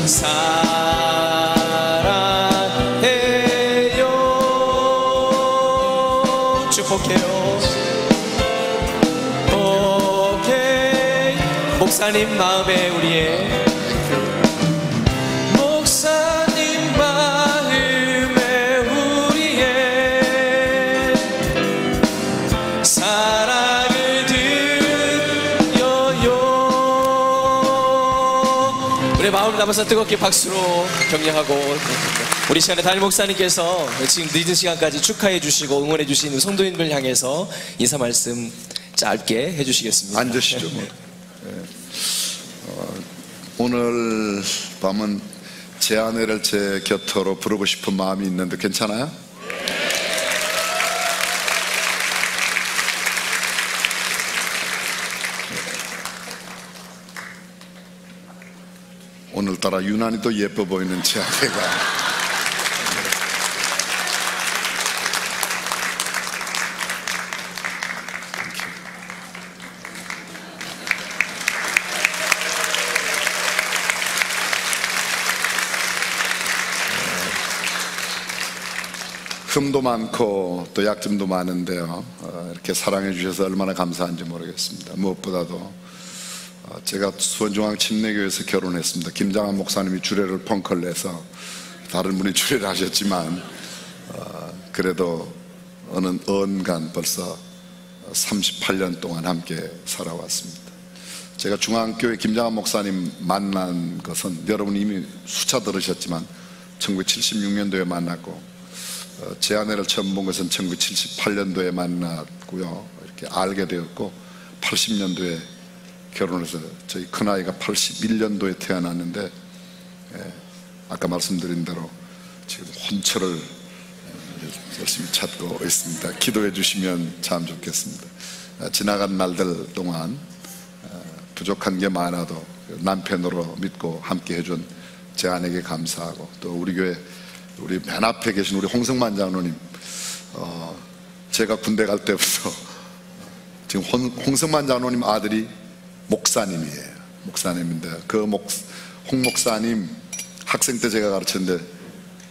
사랑 축복해요. 오케이. 목사님 마음에 우리의 목사님 마음에 우리의 사랑을 드려요. 우리 마음을 담아서 뜨겁게 박수로 격려하고, 우리 시간에 담임 목사님께서 지금 늦은 시간까지 축하해 주시고 응원해 주시는 성도님들 향해서 인사 말씀 짧게 해 주시겠습니다. 앉으시죠. 뭐. 오늘 밤은 제 아내를 제 곁으로 부르고 싶은 마음이 있는데 괜찮아요? 오늘따라 유난히 더 예뻐 보이는 제 아내가 흠도 많고 또 약점도 많은데요, 이렇게 사랑해 주셔서 얼마나 감사한지 모르겠습니다. 무엇보다도 제가 수원중앙 침례교회에서 결혼했습니다. 김장한 목사님이 주례를 펑크를 내서 다른 분이 주례를 하셨지만 그래도 어느 언간 벌써 38년 동안 함께 살아왔습니다. 제가 중앙교회 김장한 목사님 만난 것은 여러분 이미 수차 들으셨지만 1976년도에 만났고, 제 아내를 처음 본 것은 1978년도에 만났고요. 이렇게 알게 되었고 80년도에 결혼해서 저희 큰아이가 81년도에 태어났는데, 아까 말씀드린 대로 지금 혼처를 열심히 찾고 있습니다. 기도해 주시면 참 좋겠습니다. 지나간 날들 동안 부족한 게 많아도 남편으로 믿고 함께 해준 제 아내에게 감사하고, 또 우리 교회 우리 맨 앞에 계신 우리 홍성만 장로님, 제가 군대 갈 때부터 지금 홍성만 장로님 아들이 목사님이에요. 목사님인데 그 홍 목사님 학생 때 제가 가르쳤는데,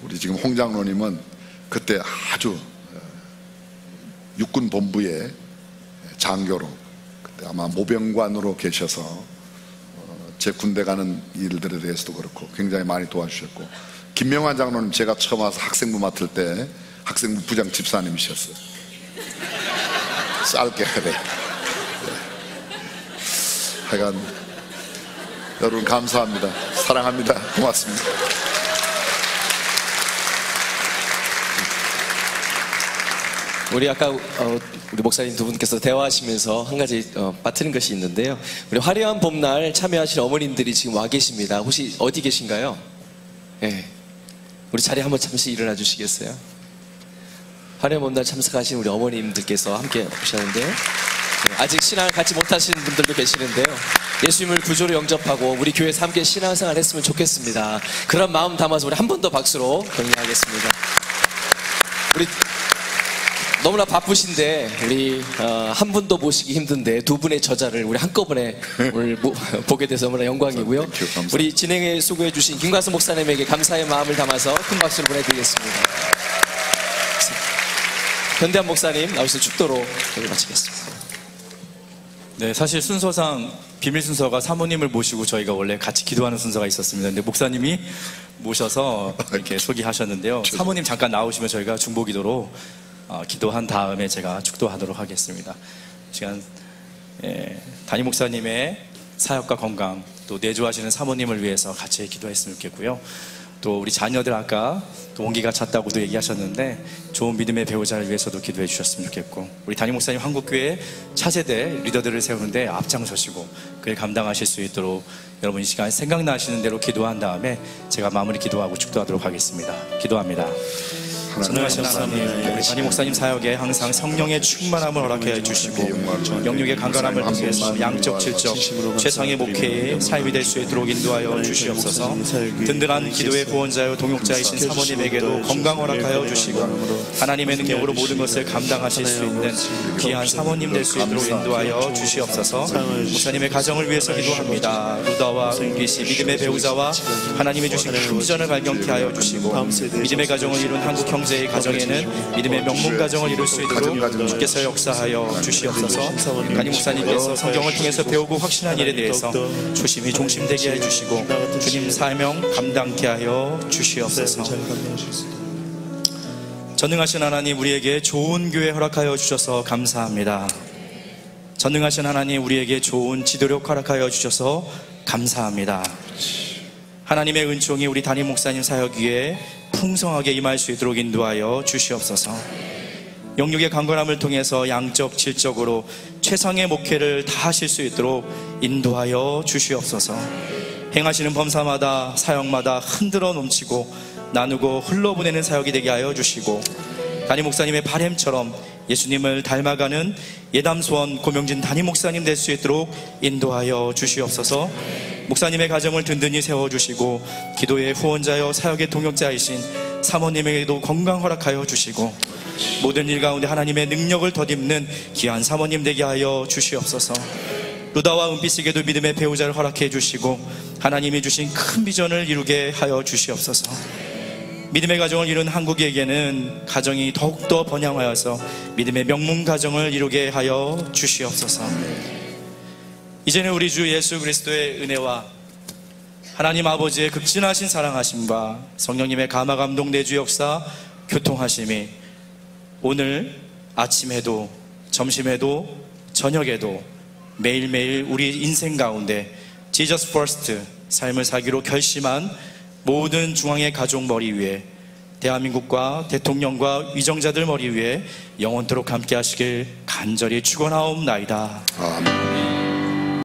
우리 지금 홍 장로님은 그때 아주 육군 본부의 장교로 그때 아마 모병관으로 계셔서 제 군대 가는 일들에 대해서도 그렇고 굉장히 많이 도와주셨고, 김명환 장로님 제가 처음 와서 학생부 맡을 때 학생부 부장 집사님이셨어요. 짧게 해야 돼. 하여간 여러분 감사합니다. 사랑합니다. 고맙습니다. 우리 아까 우리 목사님 두 분께서 대화하시면서 한 가지 빠뜨린 것이 있는데요. 우리 화려한 봄날 참여하실 어머님들이 지금 와 계십니다. 혹시 어디 계신가요? 네. 우리 자리에 한번 잠시 일어나 주시겠어요? 화려한 봄날 참석하신 우리 어머님들께서 함께 오셨는데요. 아직 신앙을 갖지 못하시는 분들도 계시는데요. 예수님을 구주로 영접하고 우리 교회에서 함께 신앙생활 했으면 좋겠습니다. 그런 마음 담아서 우리 한 번 더 박수로 격려하겠습니다. 우리 너무나 바쁘신데 우리 한 분도 모시기 힘든데 두 분의 저자를 우리 한꺼번에 오늘 보게 돼서 너무나 영광이고요. 우리 진행에 수고해 주신 김관수 목사님에게 감사의 마음을 담아서 큰 박수를 보내드리겠습니다. 현대한 목사님 나오셔서 축도로 마치겠습니다. 네, 사실 순서상 비밀 순서가 사모님을 모시고 저희가 원래 같이 기도하는 순서가 있었습니다. 근데 목사님이 모셔서 이렇게 소개하셨는데요. 사모님 잠깐 나오시면 저희가 중보기도로 기도한 다음에 제가 축도하도록 하겠습니다. 시간 담임 목사님의 사역과 건강, 또 내조하시는 사모님을 위해서 같이 기도했으면 좋겠고요. 또 우리 자녀들 아까 또 온기가 찼다고도 얘기하셨는데 좋은 믿음의 배우자를 위해서도 기도해 주셨으면 좋겠고, 우리 담임 목사님 한국교회 차세대 리더들을 세우는데 앞장서시고 그를 감당하실 수 있도록 여러분 이 시간에 생각나시는 대로 기도한 다음에 제가 마무리 기도하고 축도하도록 하겠습니다. 기도합니다. 전능하신 하나님, 우리 담임 목사님 사역에 항상 성령의 충만함을 허락해 주시고 영육의 강건함을 통해서 양적 질적 최상의 목회에 삶이 될 수 있도록 인도하여 주시옵소서. 든든한 기도의 구원자요 동역자이신 사모님에게도 건강 허락하여 주시고 하나님의 능력으로 모든 것을 감당하실 수 있는 귀한 사모님 될 수 있도록 인도하여 주시옵소서. 목사님의 가정을 위해서 기도합니다. 루다와 은기씨 믿음의 배우자와 하나님의 주신 큰 비전을 발견케 하여 주시고 믿음의 가정을 이룬 한국 형제의 가정에는 믿음의 명문 가정을 이룰 수 있도록 주께서 역사하여 주시옵소서. 담임 목사님께서 성경을 통해서 배우고 확신한 일에 대해서 조심히 종심되게 해주시고 주님 사명 감당케 하여 주시옵소서. 전능하신 하나님, 우리에게 좋은 교회 허락하여 주셔서 감사합니다. 전능하신 하나님, 우리에게 좋은 지도력 허락하여 주셔서 감사합니다. 하나님의 은총이 우리 담임 목사님 사역 위에 풍성하게 임할 수 있도록 인도하여 주시옵소서. 영육의 강건함을 통해서 양적 질적으로 최상의 목회를 다하실 수 있도록 인도하여 주시옵소서. 행하시는 범사마다 사역마다 흔들어 넘치고 나누고 흘러보내는 사역이 되게 하여 주시고 담임 목사님의 바램처럼 예수님을 닮아가는 예담소원 고명진 담임 목사님 될 수 있도록 인도하여 주시옵소서. 목사님의 가정을 든든히 세워주시고 기도의 후원자여 사역의 동역자이신 사모님에게도 건강 허락하여 주시고 모든 일 가운데 하나님의 능력을 덧입는 귀한 사모님 되게 하여 주시옵소서. 루다와 은빛에게도 믿음의 배우자를 허락해 주시고 하나님이 주신 큰 비전을 이루게 하여 주시옵소서. 믿음의 가정을 이룬 한국에게는 가정이 더욱더 번영하여서 믿음의 명문 가정을 이루게 하여 주시옵소서. 이제는 우리 주 예수 그리스도의 은혜와 하나님 아버지의 극진하신 사랑하심과 성령님의 감화 감동 내주 역사 교통하심이 오늘 아침에도 점심에도 저녁에도 매일매일 우리 인생 가운데 Jesus First 삶을 살기로 결심한 모든 중앙의 가족 머리 위에, 대한민국과 대통령과 위정자들 머리 위에 영원토록 함께 하시길 간절히 축원하옵나이다. 아멘.